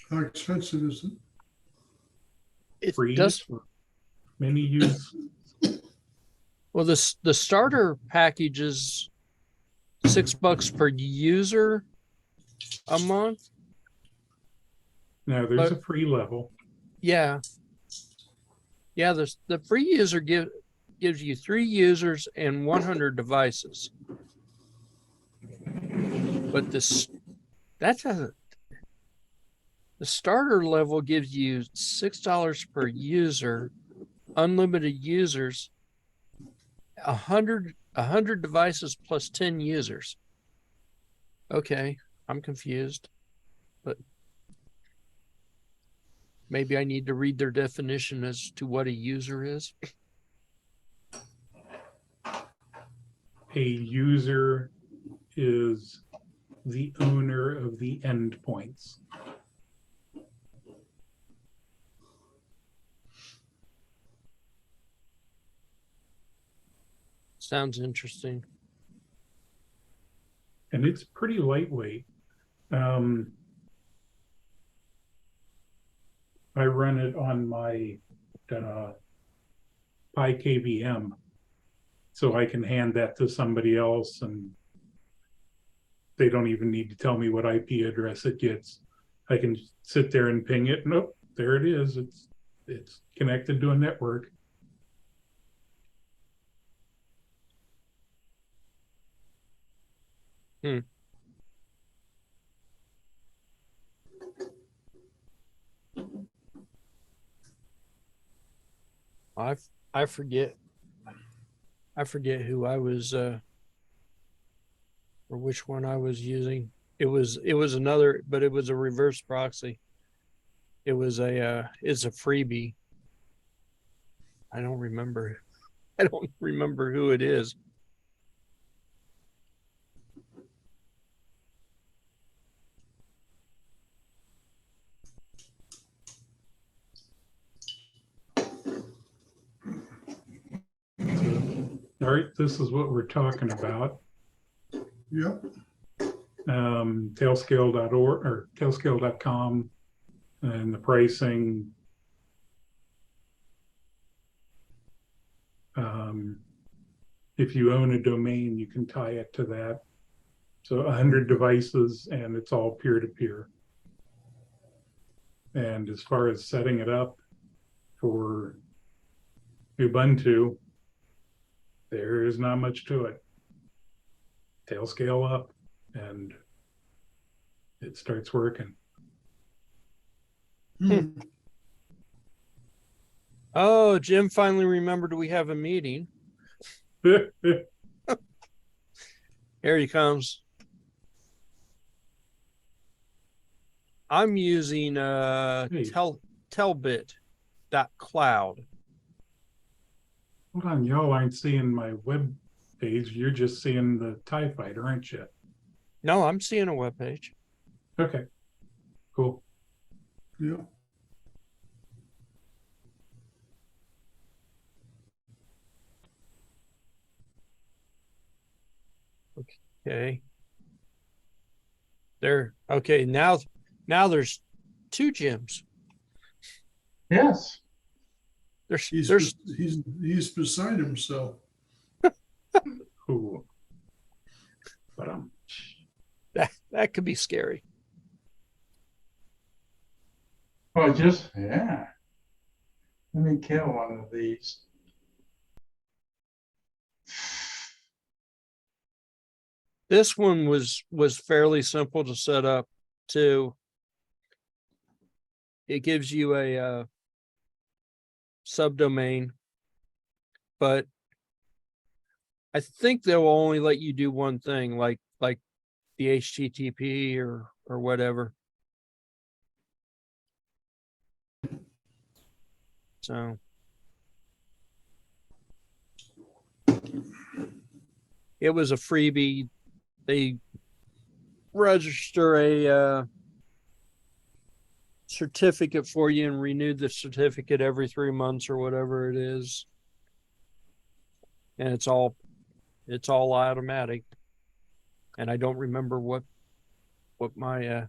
How expensive is it? It Free does. for many use. Well, the starter package is $6 per user a month. No, there's a free level. Yeah. Yeah, the free user gives you 3 users and 100 devices. But the starter level gives you $6 per user, unlimited users, 100 devices plus 10 users. Okay, I'm confused, but maybe I need to read their definition as to what a user is. A user is the owner of the endpoints. Sounds interesting. And it's pretty lightweight. I run it on my Pi KVM, so I can hand that to somebody else, and they don't even need to tell me what IP address it gets. I can sit there and ping it. Nope, there it is. It's connected to a network. I forget. I forget who I was or which one I was using. It was another, but it was a reverse proxy. It was it's a freebie. I don't remember. I don't remember who it is. All right, this is what we're talking about. Yep. Tailscale.org or tailscale.com, and the pricing. If you own a domain, you can tie it to that. So 100 devices, and it's all peer-to-peer. And as far as setting it up for Ubuntu, there is not much to it. Tailscale up, and it starts working. Oh, Jim finally remembered we have a meeting. Here he comes. I'm using Hey. telbit.cloud. Hold on, y'all aren't seeing my web page. You're just seeing the TIE fighter, aren't you? No, I'm seeing a web page. Okay, cool. Yep. Okay. There. Okay. Now there's two Jims. Yes. There's He's beside himself. Cool. But that could be scary. Well, yeah. Let me kill one of these. This one was fairly simple to set up too. It gives you a subdomain, but I think they will only let you do one thing, like the HTTP or whatever. So it was a freebie. They register a certificate for you and renew the certificate every 3 months or whatever it is. And it's all automatic. And I don't remember what my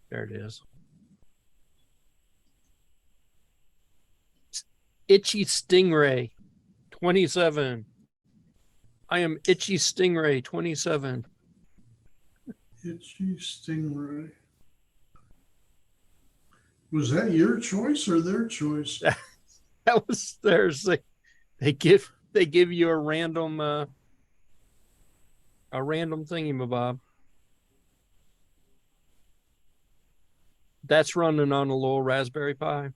there it is. Itchy Stingray 27. I am Itchy Stingray 27. Itchy Stingray. Was that your choice or their choice? That was theirs. They give you a random thingamabob. That's running on a little Raspberry Pi.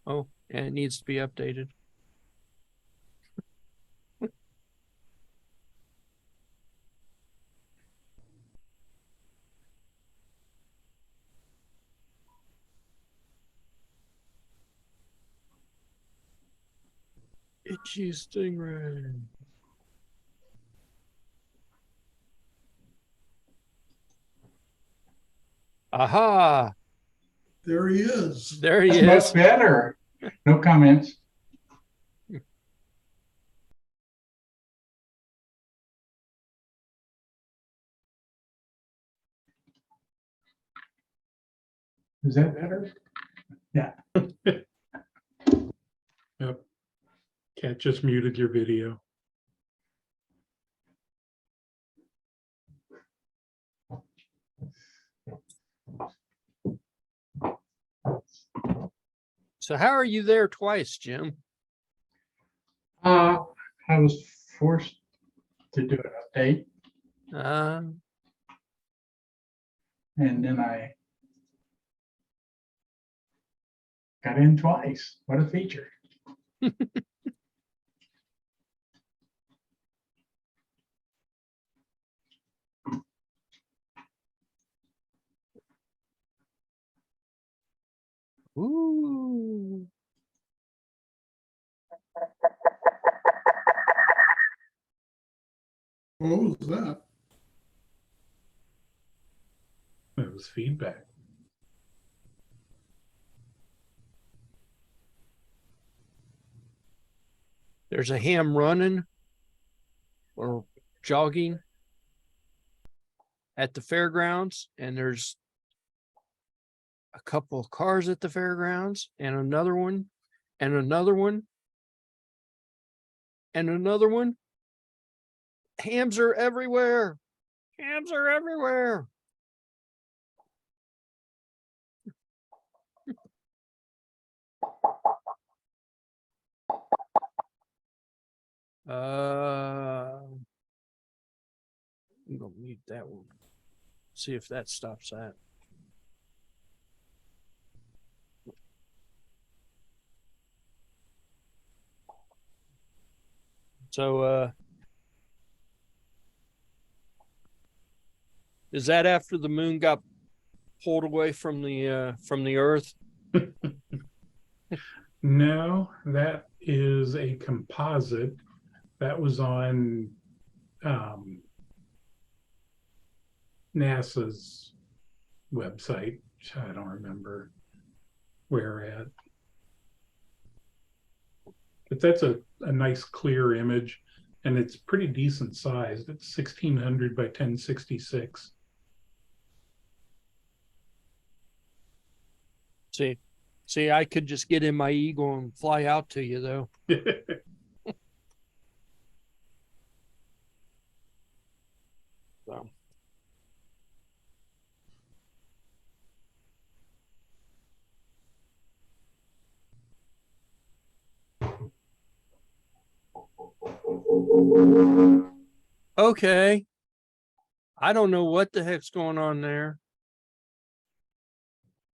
Oh, and it needs to be updated. Itchy Stingray. Aha! There he is. There he That's is. much better. No comments. Is that better? Yep. Cat just muted your video. So how are you there twice, Jim? I was forced to do an update, Uh, and then I got in twice. What a feature. ooh. What was that? It was feedback. There's a ham running or jogging at the fairgrounds, and there's a couple of cars at the fairgrounds, and another one, and another one, and another one. Hams are everywhere. Hams are everywhere. I'm gonna mute that one. See if that stops that. So is that after the moon got pulled away from the earth? No, that is a composite that was on NASA's website. Which I don't remember where at. But that's a nice clear image, and it's pretty decent sized. It's 1600 by 1066. See, I could just get in my Eagle and fly out to you, though. So. Okay. I don't know what the heck's going on there.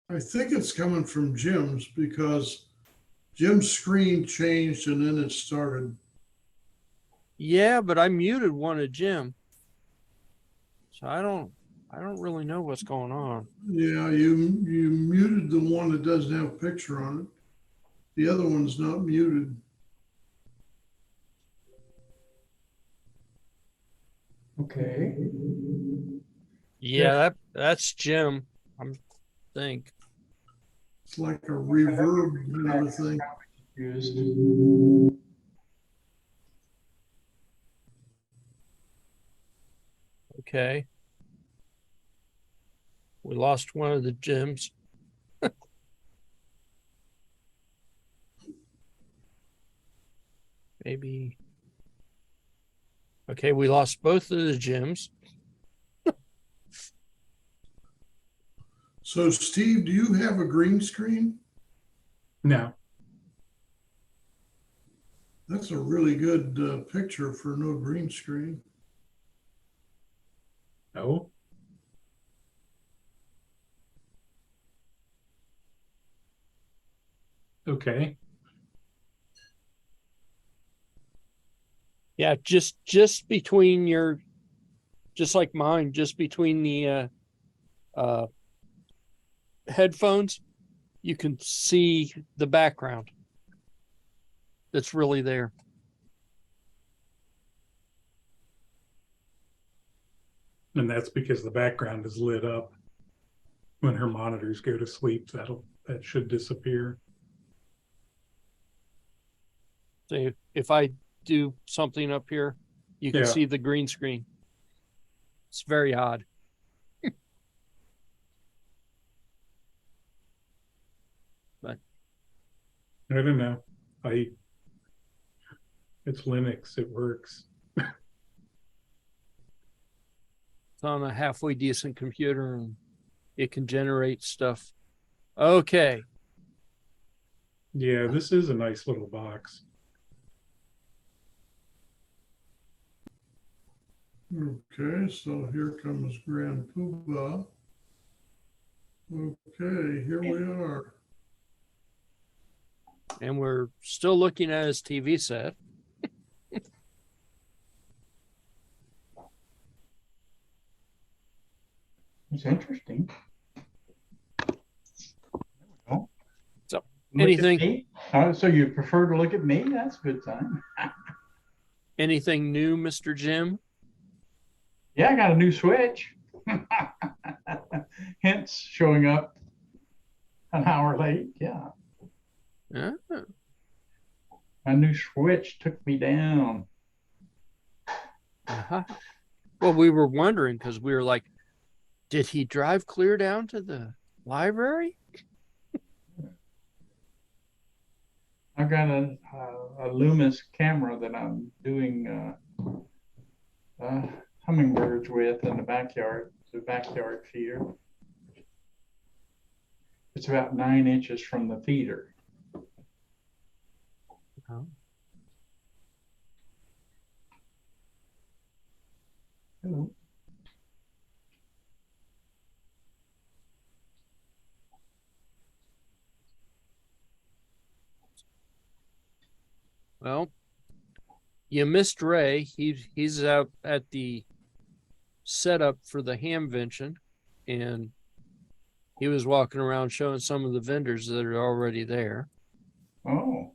I think it's coming from Jim's because Jim's screen changed and then it started. Yeah, but I muted one of Jim. So I don't really know what's going on. Yeah, you muted the one that doesn't have a picture on it. The other one's not muted. Okay. Yeah, that's Jim, I think. It's like a reverb kind of thing. Used. Okay. We lost one of the Jims. Maybe. Okay, we lost both of the Jims. So Steve, do you have a green screen? No. That's a really good picture for no green screen. No. Okay. Yeah, just between your, just like mine, just between the headphones, you can see the background that's really there. And that's because the background is lit up. When her monitors go to sleep, that should disappear. So if I do something up here, you can Yeah. see the green screen. It's very odd. I don't know. It's Linux. It works. It's on a halfway decent computer and it can generate stuff. Okay. Yeah, this is a nice little box. Okay, so here comes Grand Poobah. Okay, here we are. And we're still looking at his TV set. It's interesting. There we go. So, Look at anything- me? So you prefer to look at me? That's a good sign. Anything new, Mr. Jim? Yeah, I got a new switch. Hence showing up an hour late. Yeah. Ah, My new switch took me down. uh-huh. Well, we were wondering because we were like, did he drive clear down to the library? I've got a Loomis camera that I'm doing hummingbirds with in the backyard. It's a backyard feeder. It's about 9 inches from the feeder. Oh. Hello. Well, you missed Ray. He's out at the setup for the Hamvention, and he was walking around showing some of the vendors that are already there. Oh,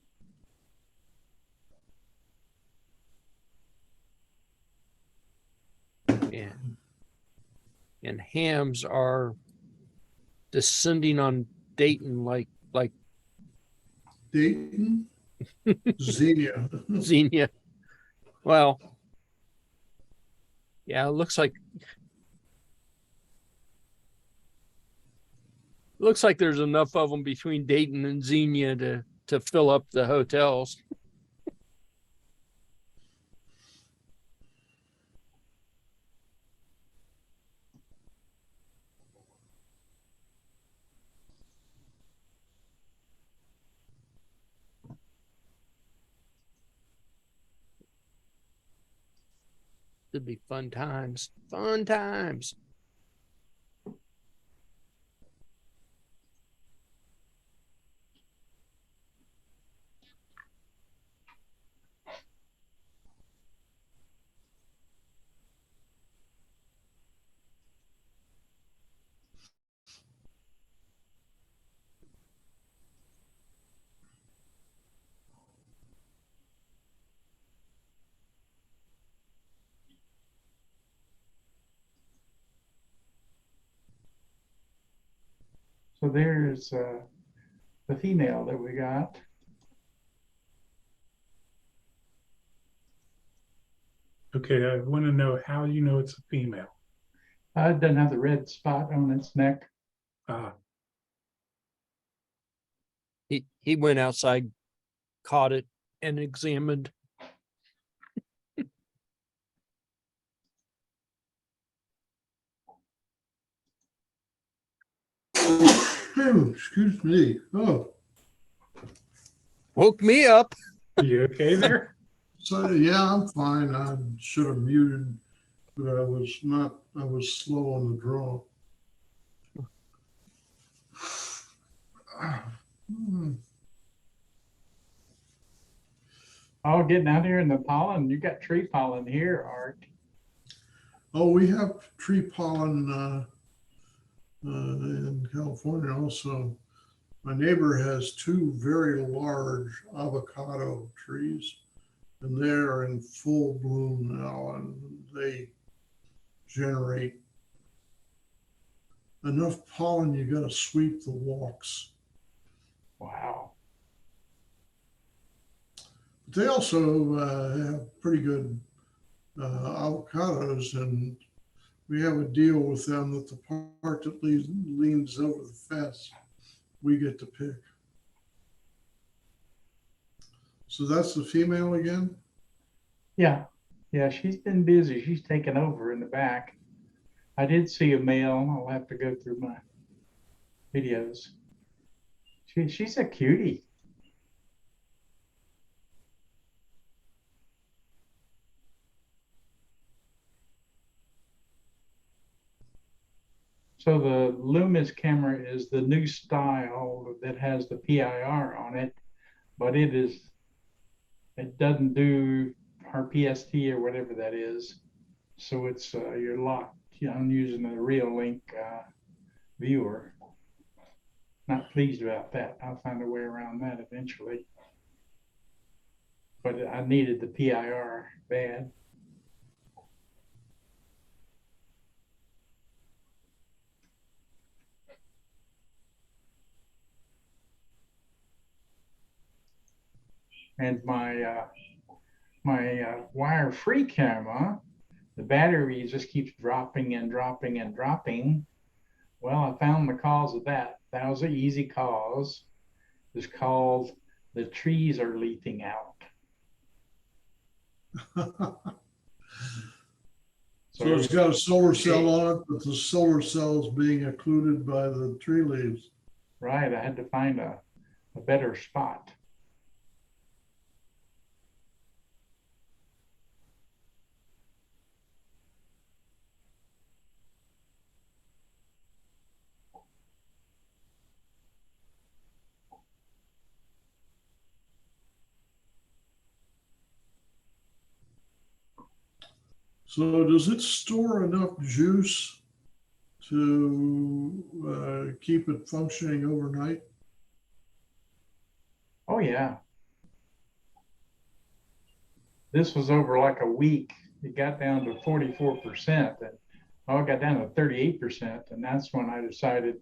And hams are descending on Dayton like Dayton, Xenia. Xenia. Well, yeah, it looks like there's enough of them between Dayton and Xenia to fill up the hotels. It'd be fun times. Fun times. so there's the female that we got. Okay, I want to know how you know it's a female. It doesn't have the red spot on its neck. He went outside, caught it, and examined. Oh, excuse me. Oh, Woke me up. Are you okay there? so yeah, I'm fine. I should have muted, but I was not. I was slow on the draw. Oh, getting out here in the pollen. You got tree pollen here, Art. Oh, we have tree pollen in California also. My neighbor has 2 very large avocado trees, and they're in full bloom now, and they generate enough pollen you got to sweep the walks. Wow. But they also have pretty good avocados, and we have a deal with them that the part that leans over the fence, we get to pick. So that's the female again? Yeah, yeah, she's been busy. She's taken over in the back. I did see a male. I'll have to go through my videos. She's a cutie. So the Loomis camera is the new style that has the PIR on it, but it doesn't do our PST or whatever that is. So it's you're locked. I'm using a Real Link viewer. Not pleased about that. I'll find a way around that eventually. But I needed the PIR bad. And my wire-free camera, the battery just keeps dropping and dropping and dropping. Well, I found the cause of that. That was an easy cause. It's called the trees are leafing out. So it's got a solar cell on it, but the solar cell is being occluded by the tree leaves. Right, I had to find a better spot. So does it store enough juice to keep it functioning overnight? Oh yeah. This was over like a week. It got down to 44%. And oh, it got down to 38%. And that's when I decided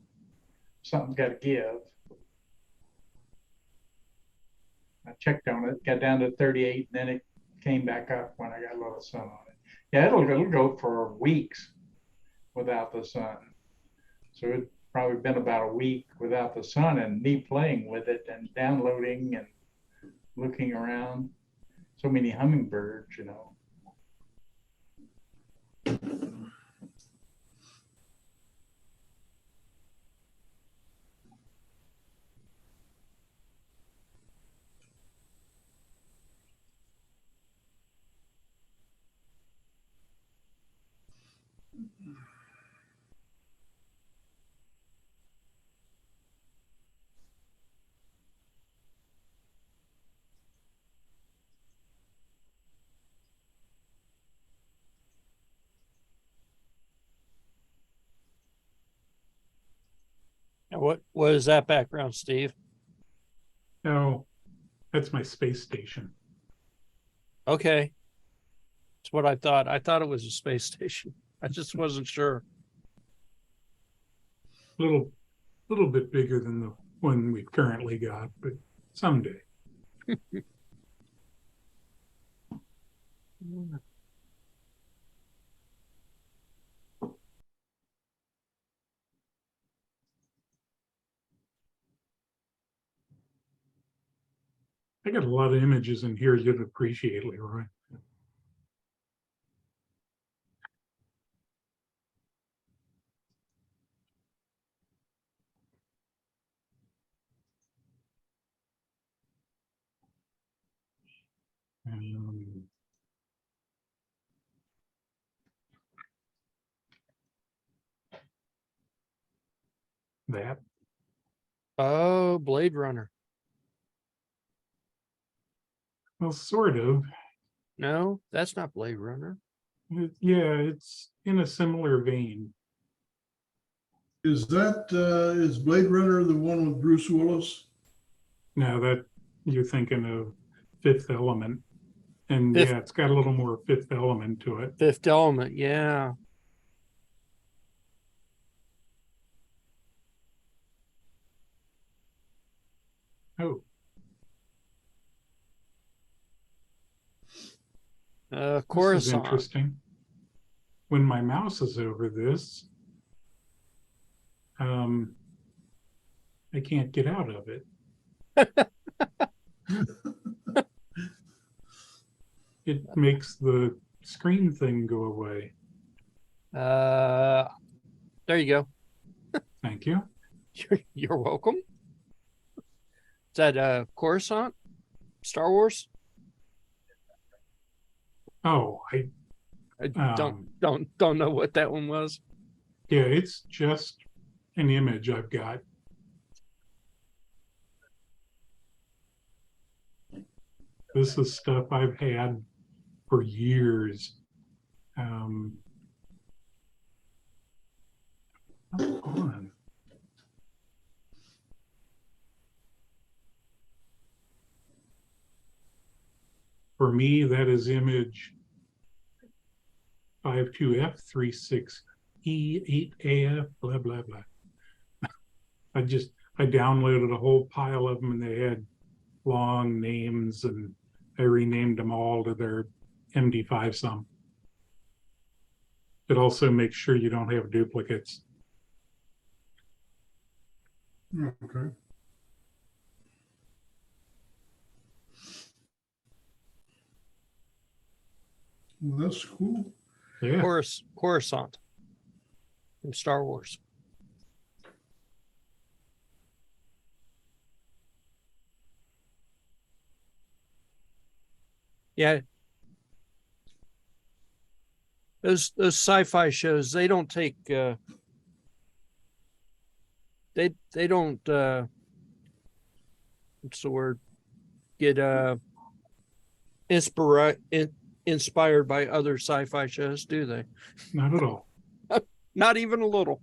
something's got to give. I checked on it, got down to 38, and then it came back up when I got a little sun on it. Yeah, it'll go for weeks without the sun. So it's probably been about a week without the sun and me playing with it and downloading and looking around. So many hummingbirds, you know. Now, what is that background, Steve? Oh, that's my space station. Okay. That's what I thought. I thought it was a space station. I just wasn't sure. Little bit bigger than the one we've currently got, but someday. I got a lot of images in here you'd appreciate, Leroy. Um, that. Oh, Blade Runner. Well, sort of. No, that's not Blade Runner. Yeah, it's in a similar vein. Is Blade Runner the one with Bruce Willis? Now that you're thinking of Fifth Element, and Fifth- yeah, it's got a little more Fifth Element to it. Fifth Element, yeah. Oh, this is Coruscant. interesting. When my mouse is over this, I can't get out of it. It makes the screen thing go away. There you go. Thank you. You're welcome. Is that Coruscant? Star Wars? Oh, I don't know what that one was. yeah, it's just an image I've got. This is stuff I've had for years. Come on. For me, that is image 52F36E8AF, blah, blah, blah. I downloaded a whole pile of them and they had long names and I renamed them all to their MD5 sum. It also makes sure you don't have duplicates. Okay. Well, that's cool. Yeah. Coruscant from Star Wars. Yeah. Those sci-fi shows, they don't take they don't what's the word? Get inspired by other sci-fi shows, do they? Not at all. Not even a little.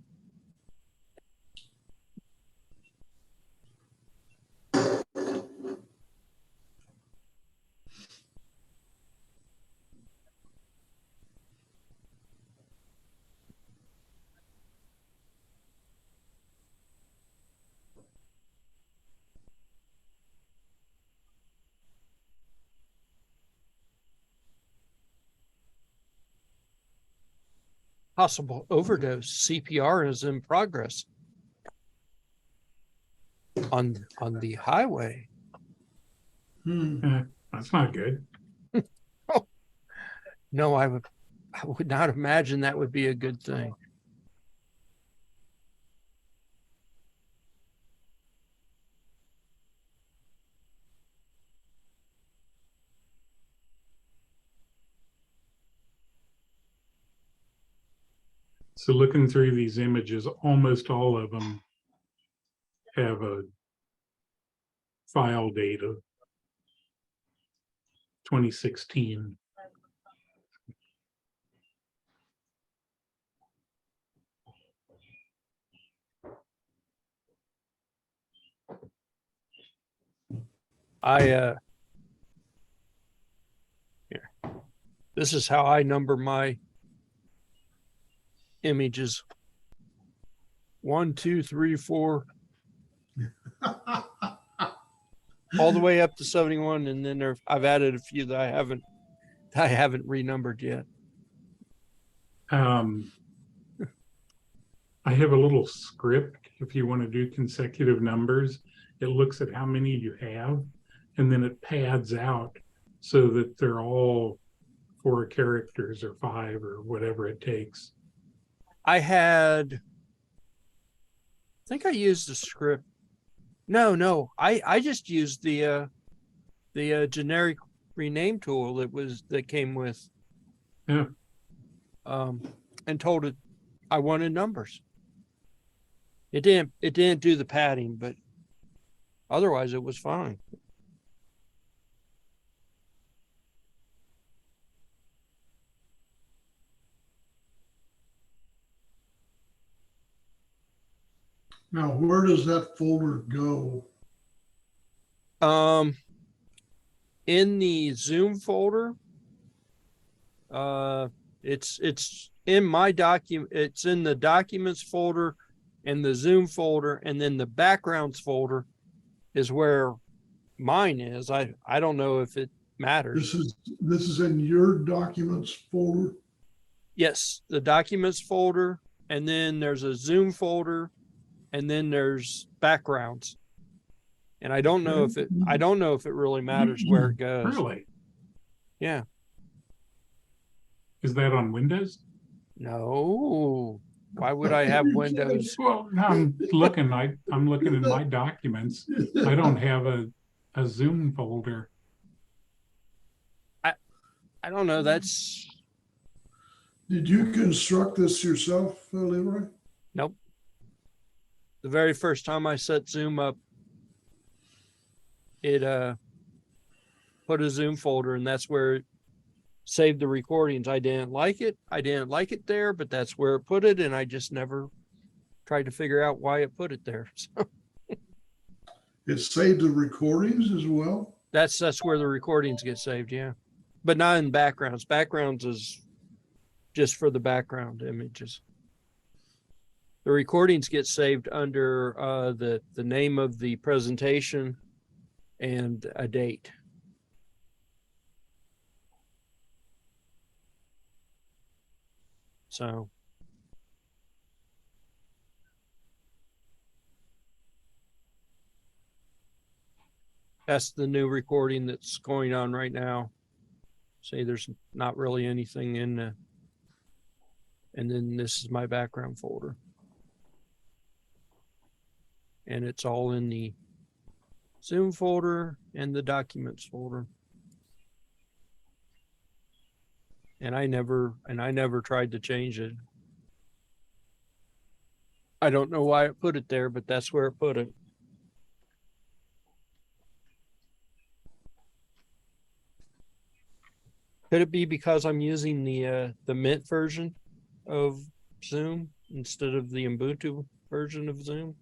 Possible overdose. CPR is in progress on the highway. That's not good. No, I would not imagine that would be a good thing. So looking through these images, almost all of them have a file date of 2016. Here. This is how I number my images. 1, 2, 3, 4, all the way up to 71, and then I've added a few that I haven't renumbered yet. I have a little script. If you want to do consecutive numbers, it looks at how many you have, and then it pads out so that they're all 4 characters or 5 or whatever it takes. I think I used the script. No, I just used the generic rename tool that came with. Yeah. And told it I wanted numbers. It didn't do the padding, but otherwise it was fine. Now, where does that folder go? In the Zoom folder, it's in my document. It's in the documents folder and the Zoom folder, and then the backgrounds folder is where mine is. I don't know if it matters. This is in your documents folder? Yes, the documents folder, and then there's a Zoom folder, and then there's backgrounds. And I don't know if it really matters where it goes. Really? Yeah. Is that on Windows? No. Why would I have Windows? Well, I'm looking in my documents. I don't have a Zoom folder. I don't know. That's Did you construct this yourself, Leroy? nope. The very first time I set Zoom up, it put a Zoom folder, and that's where it saved the recordings. I didn't like it. I didn't like it there, but that's where it put it, and I just never tried to figure out why it put it there. So It saved the recordings as well? that's where the recordings get saved, yeah. But not in backgrounds. Backgrounds is just for the background images. The recordings get saved under the name of the presentation and a date. So that's the new recording that's going on right now. See, there's not really anything in the, and then this is my background folder. And it's all in the Zoom folder and the documents folder. And I never tried to change it. I don't know why it put it there, but that's where it put it. Could it be because I'm using the Mint version of Zoom instead of the Ubuntu version of Zoom?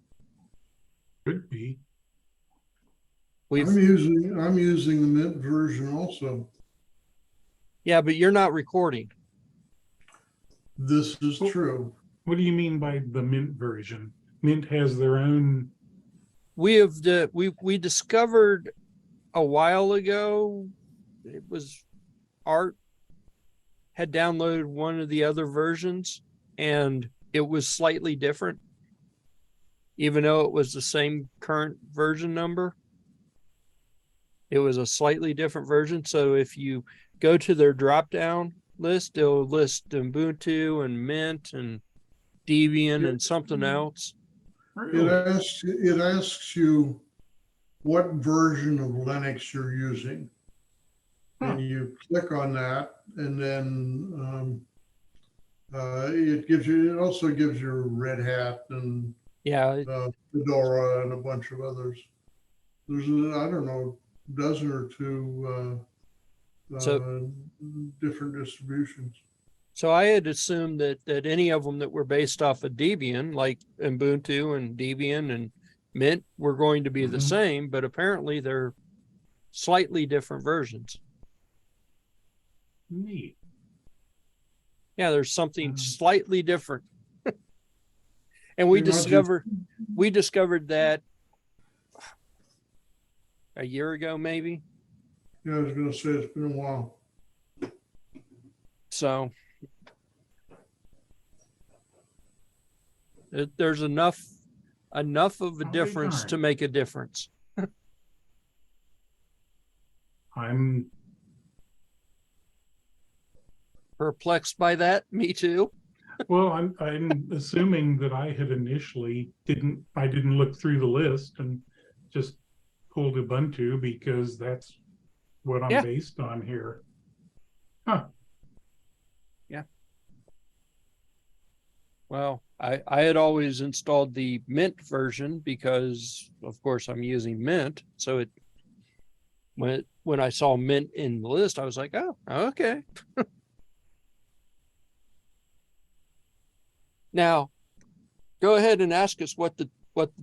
Could be. We've I'm using the Mint version also. yeah, but you're not recording. This is true. What do you mean by the Mint version? Mint has their own. We discovered a while ago. It was Art had downloaded one of the other versions, and it was slightly different, even though it was the same current version number. It was a slightly different version. So if you go to their drop-down list, it'll list Ubuntu and Mint and Debian and something else. It asks you what version of Linux you're using. And you click on that, and then it also gives you Red Hat and Yeah, Fedora and a bunch of others. There's I don't know, a dozen or two different distributions. so I had assumed that any of them that were based off of Debian, like Ubuntu and Debian and Mint, were going to be the same, but apparently they're slightly different versions. Neat. Yeah, there's something slightly different. And we You're not just- discovered that a year ago, maybe. Yeah, I was going to say it's been a while. So there's enough of a difference to make a difference. I'm Perplexed by that. Me too. well, I'm assuming that I had initially didn't look through the list and just pulled Ubuntu because that's what I'm based on here. Huh. Yeah. Well, I had always installed the Mint version because, of course, I'm using Mint. So when I saw Mint in the list, I was like, oh, okay. Now, go ahead and ask us what the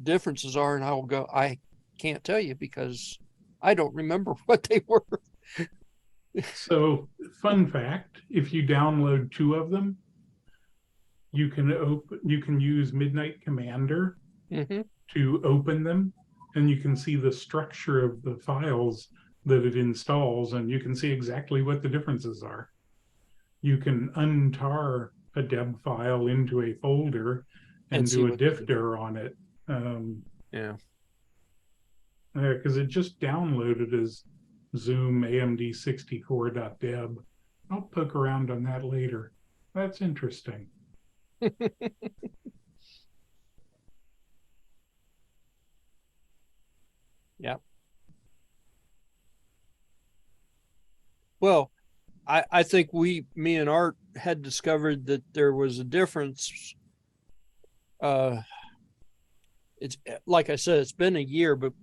differences are, and I will go. I can't tell you because I don't remember what they were. So, fun fact: if you download two of them, you can use Midnight Commander to open them, and you can see the structure of the files that it installs, and you can see exactly what the differences are. You can untar a deb file into a folder and do a diffter on it. Because it just downloaded as Zoom AMD64.deb, I'll poke around on that later. That's interesting. Yeah. Well, I think me and Art had discovered that there was a difference. It's like I said, it's been a year, but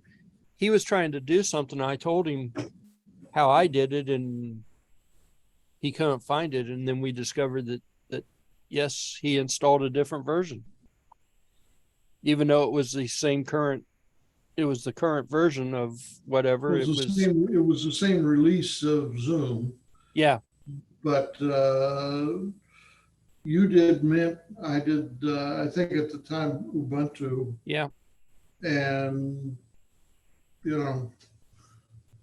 he was trying to do something. I told him how I did it, and he couldn't find it. And then we discovered that yes, he installed a different version, even though it was the same current. It was the current version of whatever It was the same release of Zoom, Yeah, but you did Mint, I did, I think at the time Ubuntu, yeah. and you know,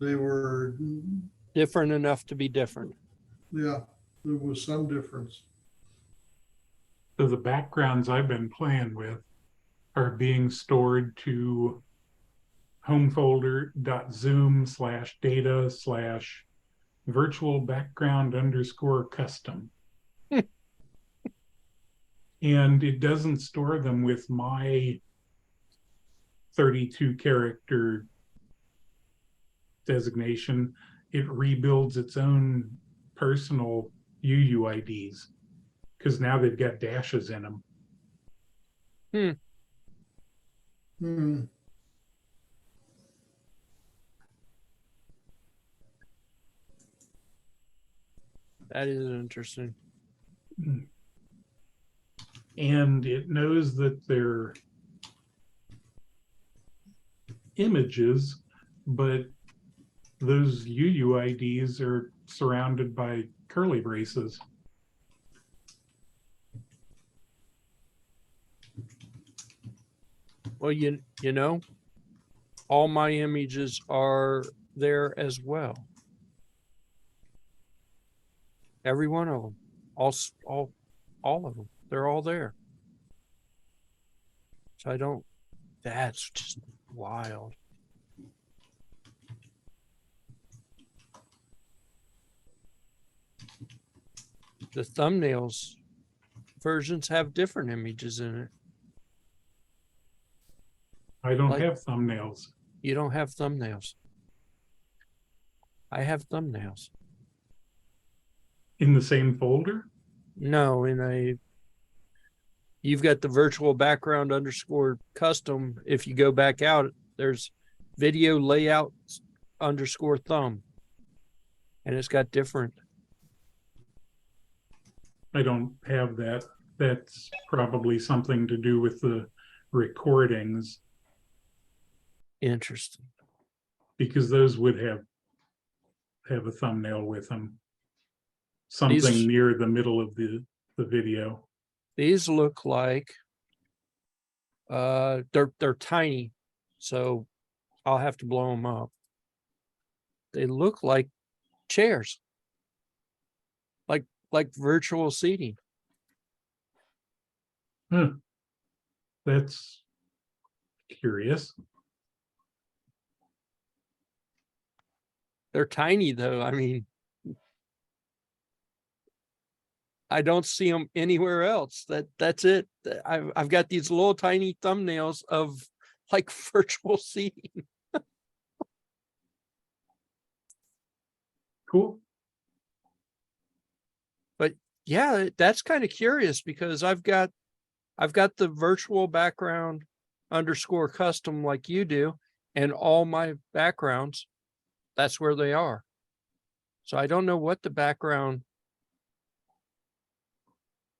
they were, Different enough to be different. yeah, there was some difference. So the backgrounds I've been playing with are being stored to home folder.zoom/data/virtual background _ custom. And it doesn't store them with my 32 character designation. It rebuilds its own personal UUIDs because now they've got dashes in them. Hmm. That is interesting. And it knows that they're images, but those UUIDs are surrounded by curly braces. Well, you know, all my images are there as well. Every one of them, all of them, they're all there. So I don't. That's just wild. The thumbnails versions have different images in it. I don't Like- have thumbnails. You don't have thumbnails. I have thumbnails. In the same folder? No, you've got the virtual background _ custom. If you go back out, there's video layout _ thumb. And it's got different. I don't have that. That's probably something to do with the recordings, Interesting. because those would have a thumbnail with them. Something These- near the middle of the video. These look like they're tiny, so I'll have to blow them up. They look like chairs. Like virtual seating. That's curious. They're tiny though. I mean, I don't see them anywhere else. That's it. I've got these little tiny thumbnails of like virtual seating. Cool. Yeah, that's kind of curious because I've got the virtual background _ custom like you do, and all my backgrounds, that's where they are. So I don't know what the background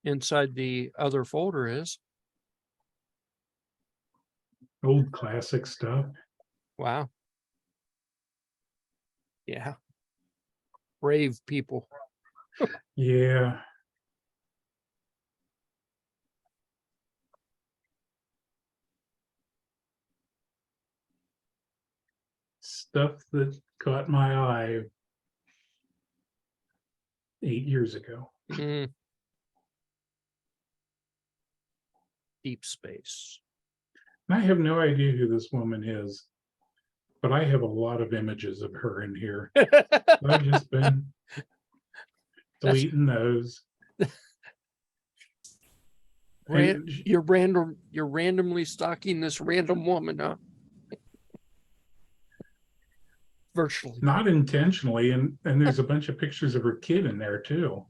inside the other folder is. Old classic stuff. Wow. Yeah. Brave people. Yeah. Stuff that caught my eye 8 years ago. Mm. Deep space. I have no idea who this woman is, but I have a lot of images of her in here. I've just been deleting those. And You're randomly stalking this random woman, huh? Virtually. not intentionally, and there's a bunch of pictures of her kid in there too.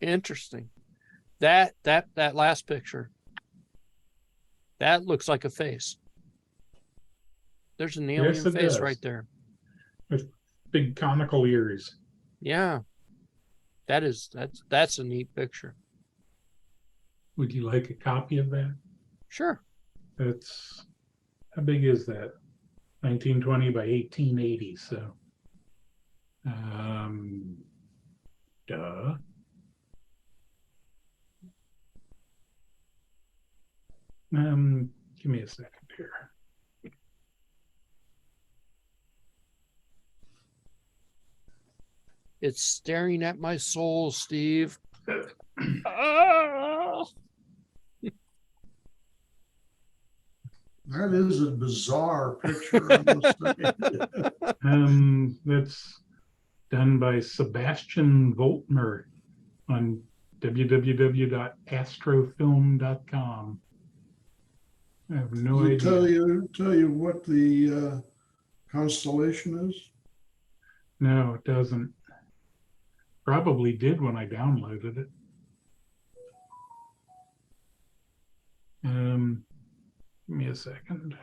Interesting. That last picture. That looks like a face. There's an alien Yes, it face does. right there. With big conical ears. Yeah. That's a neat picture. Would you like a copy of that? Sure. That's, how big is that? 1920 by 1880. So, duh. Give me a second here. It's staring at my soul, Steve. Ah! That is a bizarre picture, I must say. That's done by Sebastian Voltmer on www.astrofilm.com. I have no Does it idea. tell you what the constellation is? No, it doesn't. Probably did when I downloaded it. Give me a second.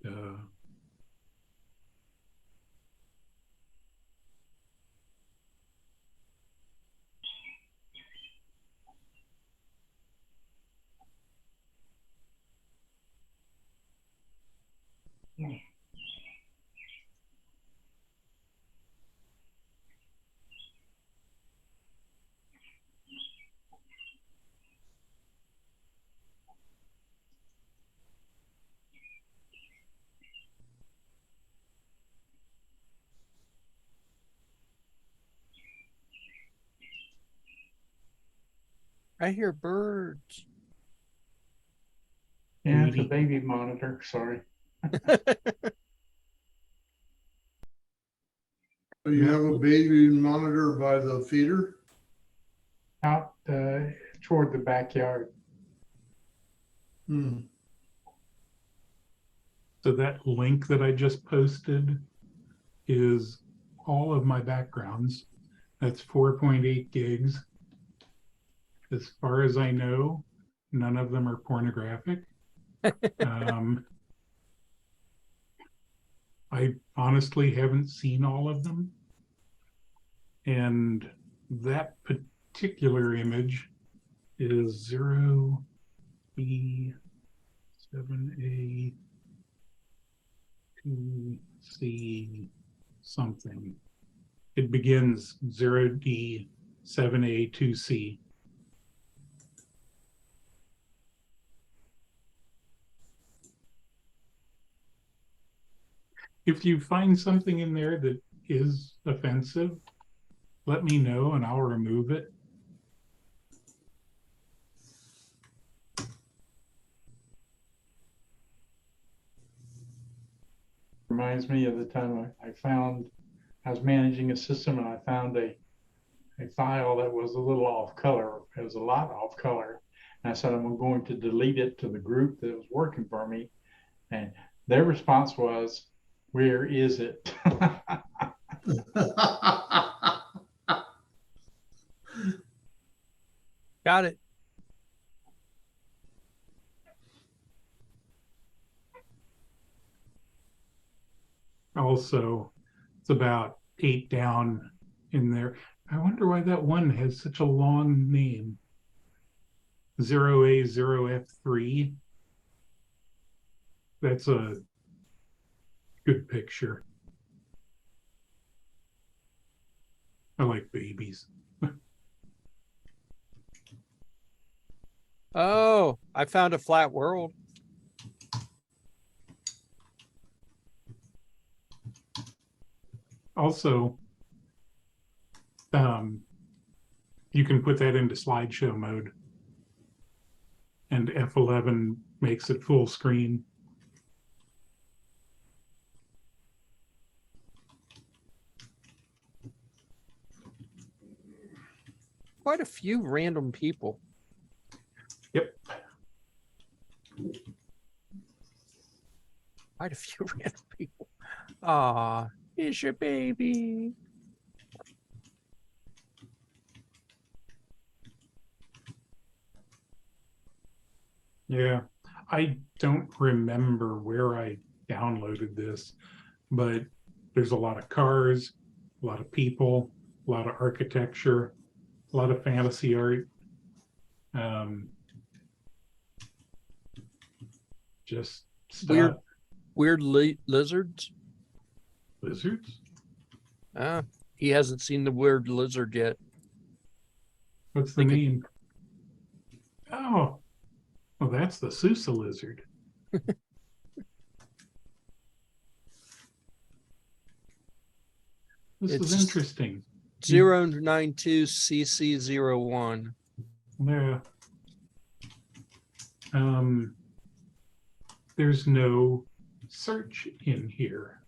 Uh, I hear birds. Yeah, it's a Greedy. baby monitor. Sorry. So you have a baby monitor by the feeder? Out toward the backyard. Hmm. So that link that I just posted is all of my backgrounds. That's 4.8 gigs. As far as I know, none of them are pornographic. I honestly haven't seen all of them. And that particular image is 0B7A 2C something. It begins 0D7A 2C. If you find something in there that is offensive, let me know and I'll remove it. Reminds me of the time I was managing a system and I found a file that was a little off color. It was a lot off color. And I said, I'm going to delete it to the group that was working for me. And their response was, where is it? Got it. Also, it's about 8 down in there. I wonder why that one has such a long name. 0A0F3. That's a good picture. I like babies. Oh, I found a flat world. Also, you can put that into slideshow mode, and F11 makes it full screen. Quite a few random people. Yep. Quite a few random people. Ah, here's your baby. Yeah, I don't remember where I downloaded this, but there's a lot of cars, a lot of people, a lot of architecture, a lot of fantasy art. Just stuff. Weird lizards. Lizards? He hasn't seen the weird lizard yet. What's the name? Oh, well, that's the Sousa lizard. This is interesting. 092CC01. Yeah. There's no search in here.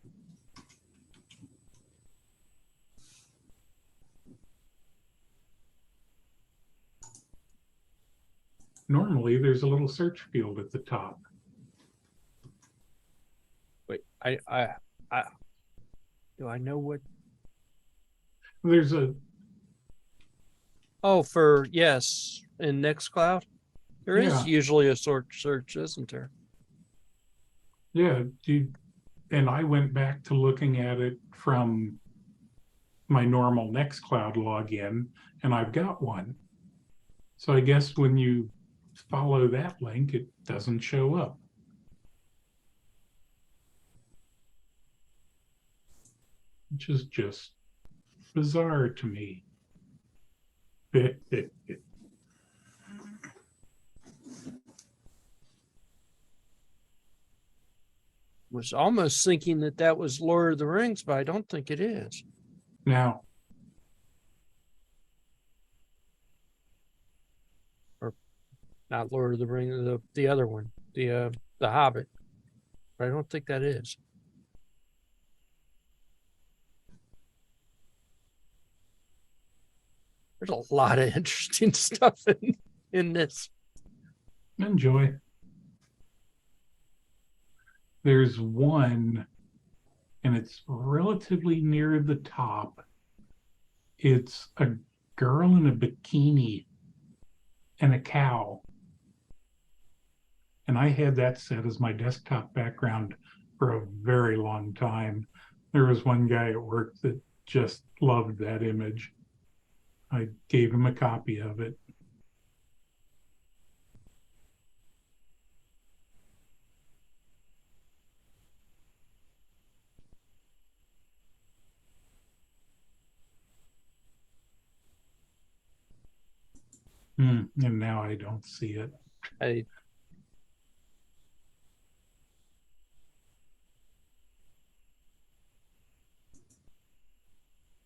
Normally, there's a little search field at the top. Wait, I do I know what? There's a Oh, yes, in Nextcloud, there is usually a search, isn't there? Yeah, and I went back to looking at it from my normal Nextcloud login, and I've got one. So I guess when you follow that link, it doesn't show up. Which is just bizarre to me. Was almost thinking that was Lord of the Rings, but I don't think it is. Now, or not Lord of the Rings, the other one, the Hobbit. But I don't think that is. There's a lot of interesting stuff in this. enjoy. There's one, and it's relatively near the top. It's a girl in a bikini and a cow. And I had that set as my desktop background for a very long time. There was one guy at work that just loved that image. I gave him a copy of it. And now I don't see it. I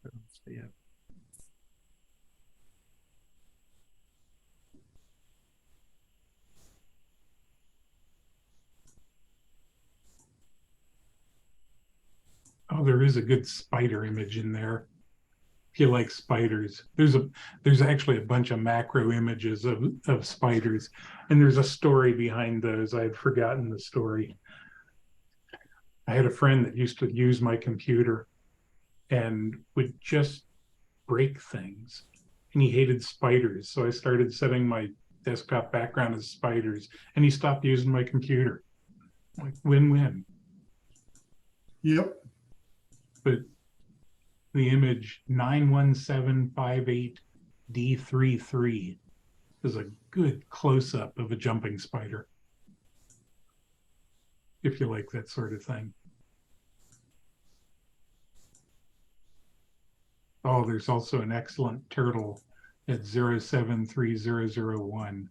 don't see it. Oh, there is a good spider image in there. If you like spiders, there's actually a bunch of macro images of spiders, and there's a story behind those. I had forgotten the story. I had a friend that used to use my computer and would just break things, and he hated spiders. So I started setting my desktop background as spiders, and he stopped using my computer. Like win-win. Yep. But the image 91758D33 is a good close-up of a jumping spider, if you like that sort of thing. Oh, there's also an excellent turtle at 073001.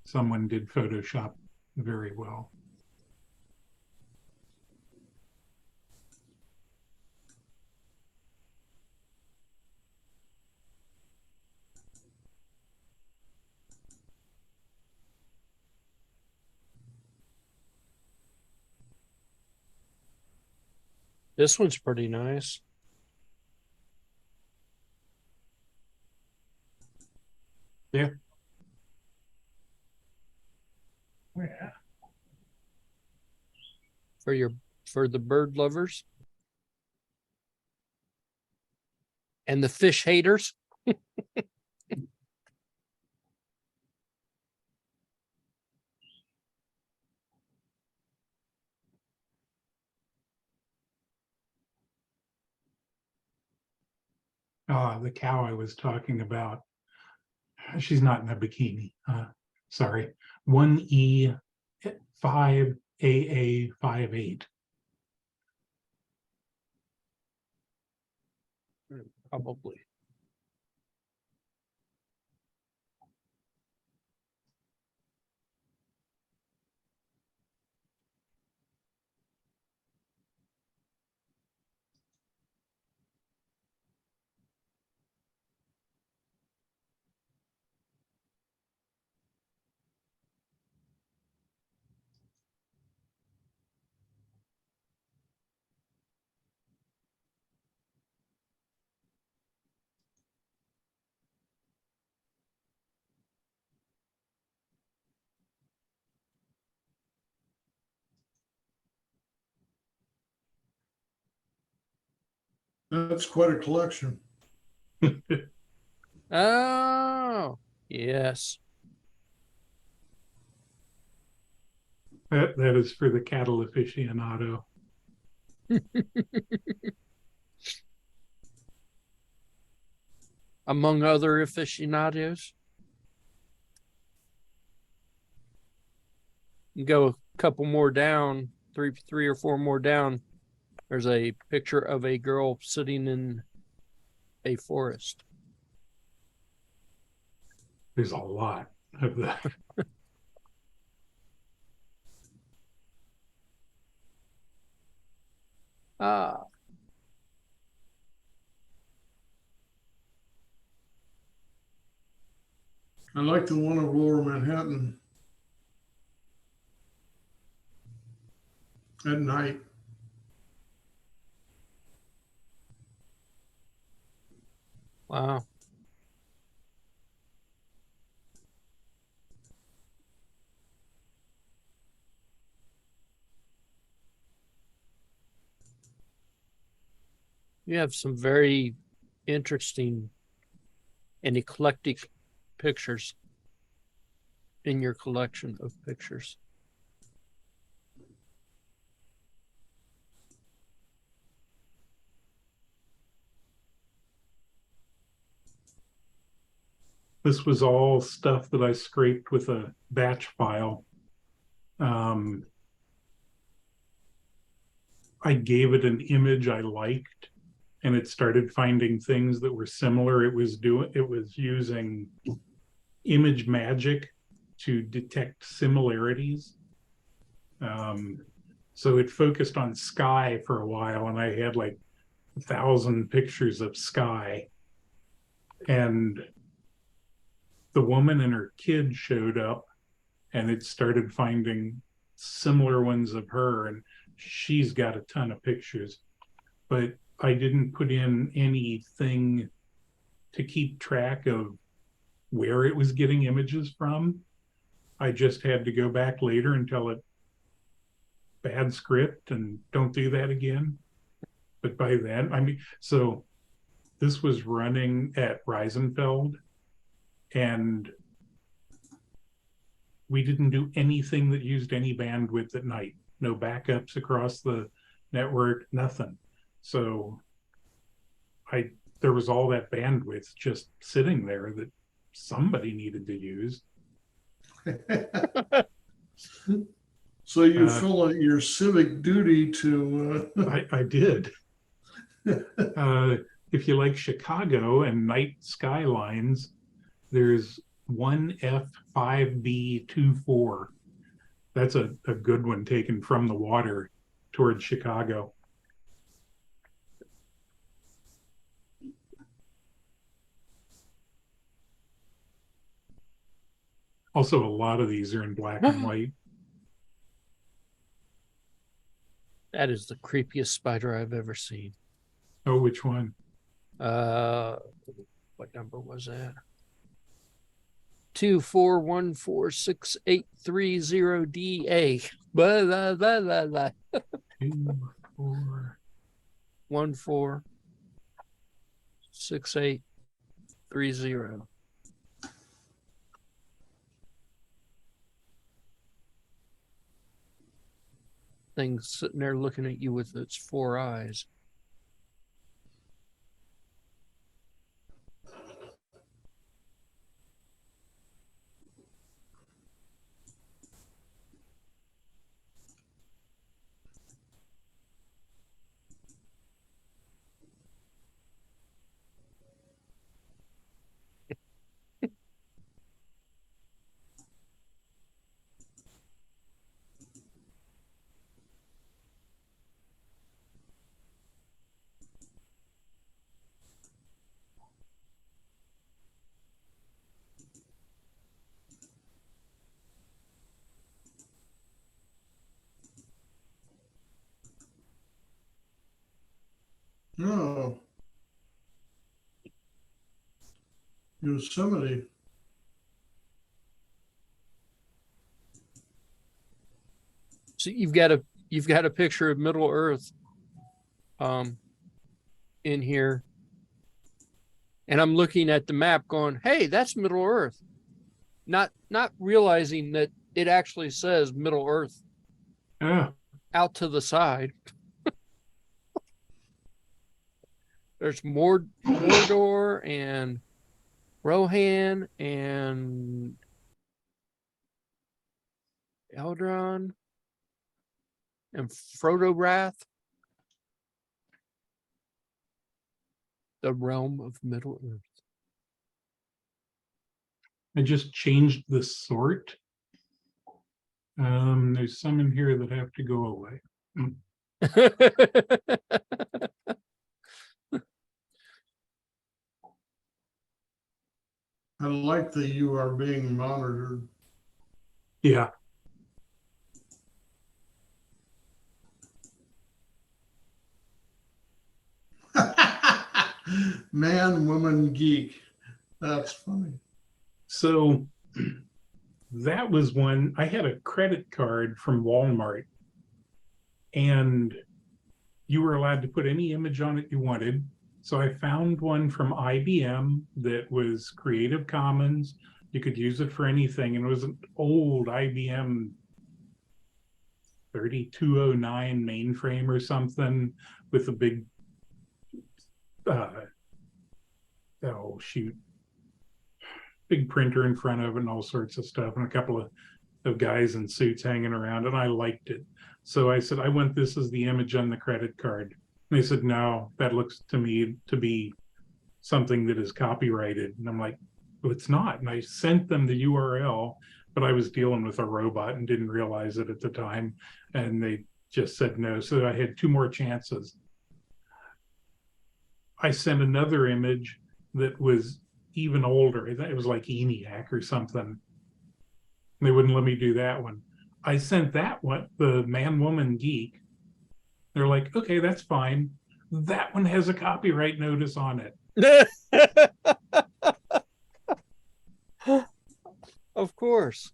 Someone did Photoshop very well. This one's pretty nice. Yeah. Yeah. For the bird lovers and the fish haters. The cow I was talking about, she's not in a bikini. Sorry. 1E5AA58. Probably. That's quite a collection. Oh, yes. That is for the cattle aficionado. Among other aficionados. You go a couple more down, three or four more down. There's a picture of a girl sitting in a forest. There's a lot of that. Ah, I like the one of Lower Manhattan at night. wow. You have some very interesting and eclectic pictures in your collection of pictures. This was all stuff that I scraped with a batch file. I gave it an image I liked, and it started finding things that were similar. It was using image magic to detect similarities. So it focused on sky for a while, and I had like 1,000 pictures of sky. And the woman and her kid showed up, and it started finding similar ones of her, and she's got a ton of pictures. But I didn't put in anything to keep track of where it was getting images from. I just had to go back later and tell it bad script and don't do that again. But by then, I mean, so this was running at Reisenfeld, and we didn't do anything that used any bandwidth at night. No backups across the network, nothing. So I there was all that bandwidth just sitting there that somebody needed to use. So you feel like your civic duty to. I did. If you like Chicago and night skylines, there's 1F5B24. That's a good one taken from the water towards Chicago. Also, a lot of these are in black and white. That is the creepiest spider I've ever seen. Oh, which one? What number was that? 241468330DA. Blah blah blah blah blah. 241468330. Thing's sitting there looking at you with its 4 eyes. No. Yosemite. So you've got a picture of Middle Earth in here. And I'm looking at the map going, hey, that's Middle Earth. Not realizing that it actually says Middle Earth out to the side. There's Mordor and Rohan and Eldron and Frodo-Wrath. The realm of Middle Earth. I just changed the sort. There's some in here that have to go away. I like that you are being monitored. Yeah. Man, woman, geek. That's funny. So that was one. I had a credit card from Walmart, and you were allowed to put any image on it you wanted. So I found one from IBM that was Creative Commons. You could use it for anything. And it was an old IBM 3209 mainframe or something with a big, big printer in front of it and all sorts of stuff, and a couple of guys in suits hanging around, and I liked it. So I said, I want this as the image on the credit card. And they said, no, that looks to me to be something that is copyrighted. And I'm like, well, it's not. And I sent them the URL, but I was dealing with a robot and didn't realize it at the time. And they just said no. So I had 2 more chances. I sent another image that was even older. It was like ENIAC or something. They wouldn't let me do that one. I sent that one, the Man, Woman, Geek. They're like, okay, that's fine. That one has a copyright notice on it. Of course.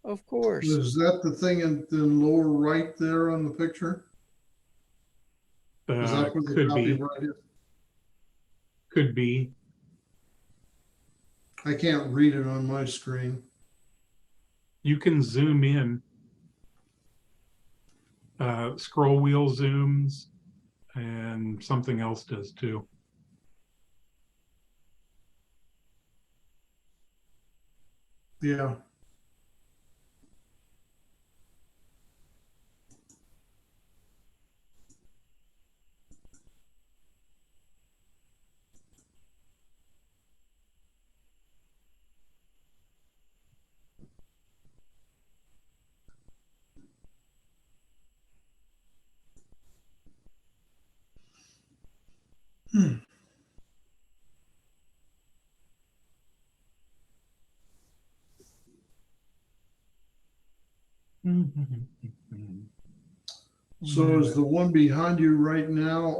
Of course. Is that the thing in the lower right there on the picture? Is that what the Could be. copyright is? Could be. I can't read it on my screen. You can zoom in. Scroll wheel zooms. and something else does too. Yeah. Hmm. So is the one behind you right now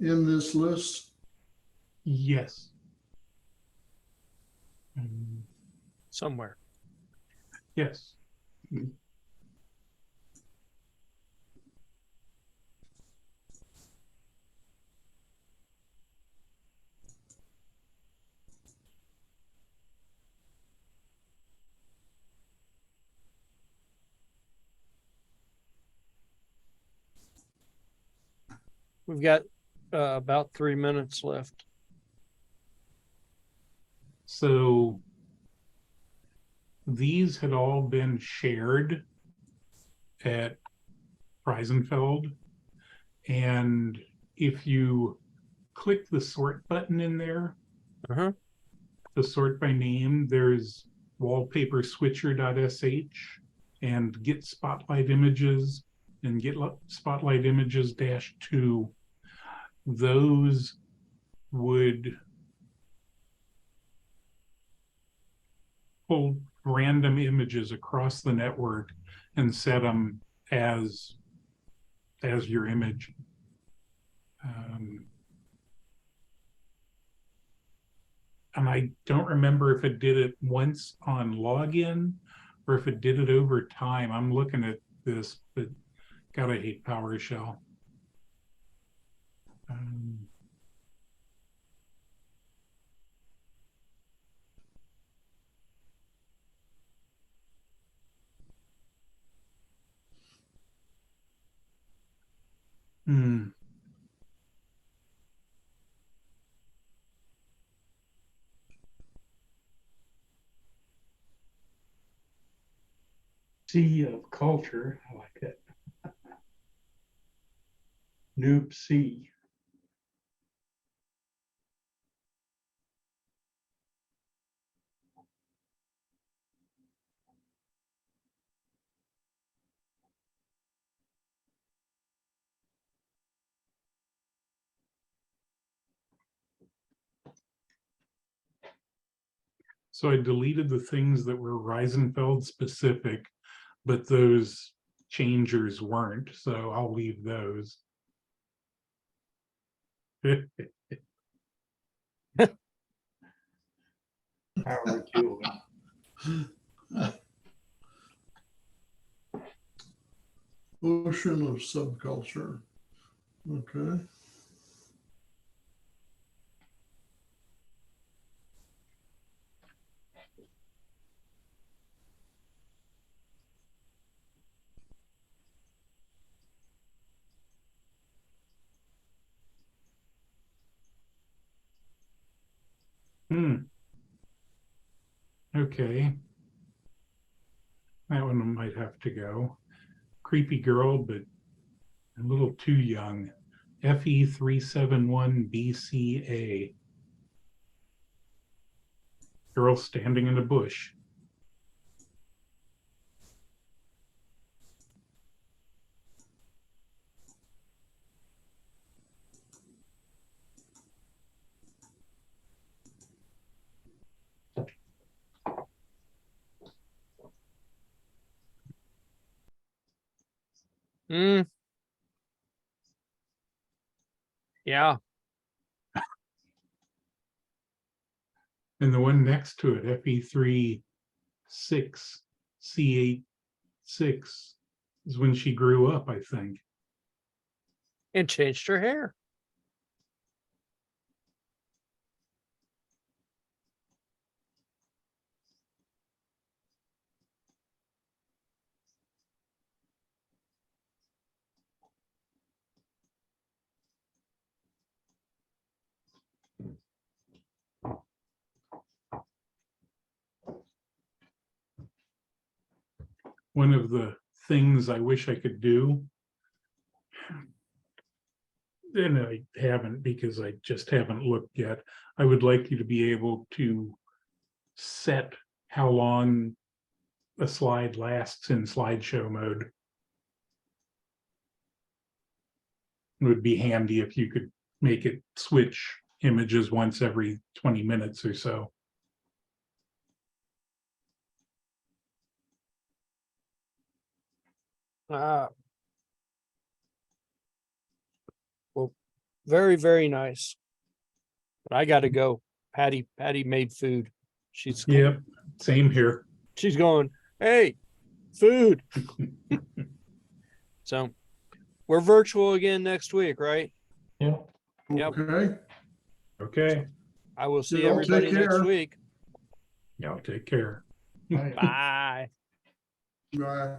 in this list? Yes. Somewhere. Yes. We've got about 3 minutes left. So these had all been shared at Reisenfeld. And if you click the sort button in there, Uh-huh. the sort by name, there's wallpaper switcher.sh and get spotlight images and get spotlight images -2. Those would pull random images across the network and set them as your image. And I don't remember if it did it once on login or if it did it over time. I'm looking at this, but gotta hate PowerShell. Hmm. Sea of culture. I like that. Noob sea. So I deleted the things that were Reisenfeld specific, but those changers weren't. So I'll leave those. Power tool. Ocean of subculture. Okay. Okay. That one might have to go. Creepy girl, but a little too young. FE371BCA. Girl standing in a bush. Mm. Yeah. And the one next to it, FE36C86, is when she grew up, I think. And changed her hair. one of the things I wish I could do, and I haven't because I just haven't looked yet. I would like you to be able to set how long a slide lasts in slideshow mode. It would be handy if you could make it switch images once every 20 minutes or so. Well, very, very nice. But I got to go. Patty made food. Yep, same here. She's going, hey, food. So we're virtual again next week, right? Yeah. Yep. Okay. Okay, I will see Yeah, everybody take next care. week. yeah, take care. Right. Bye. Bye.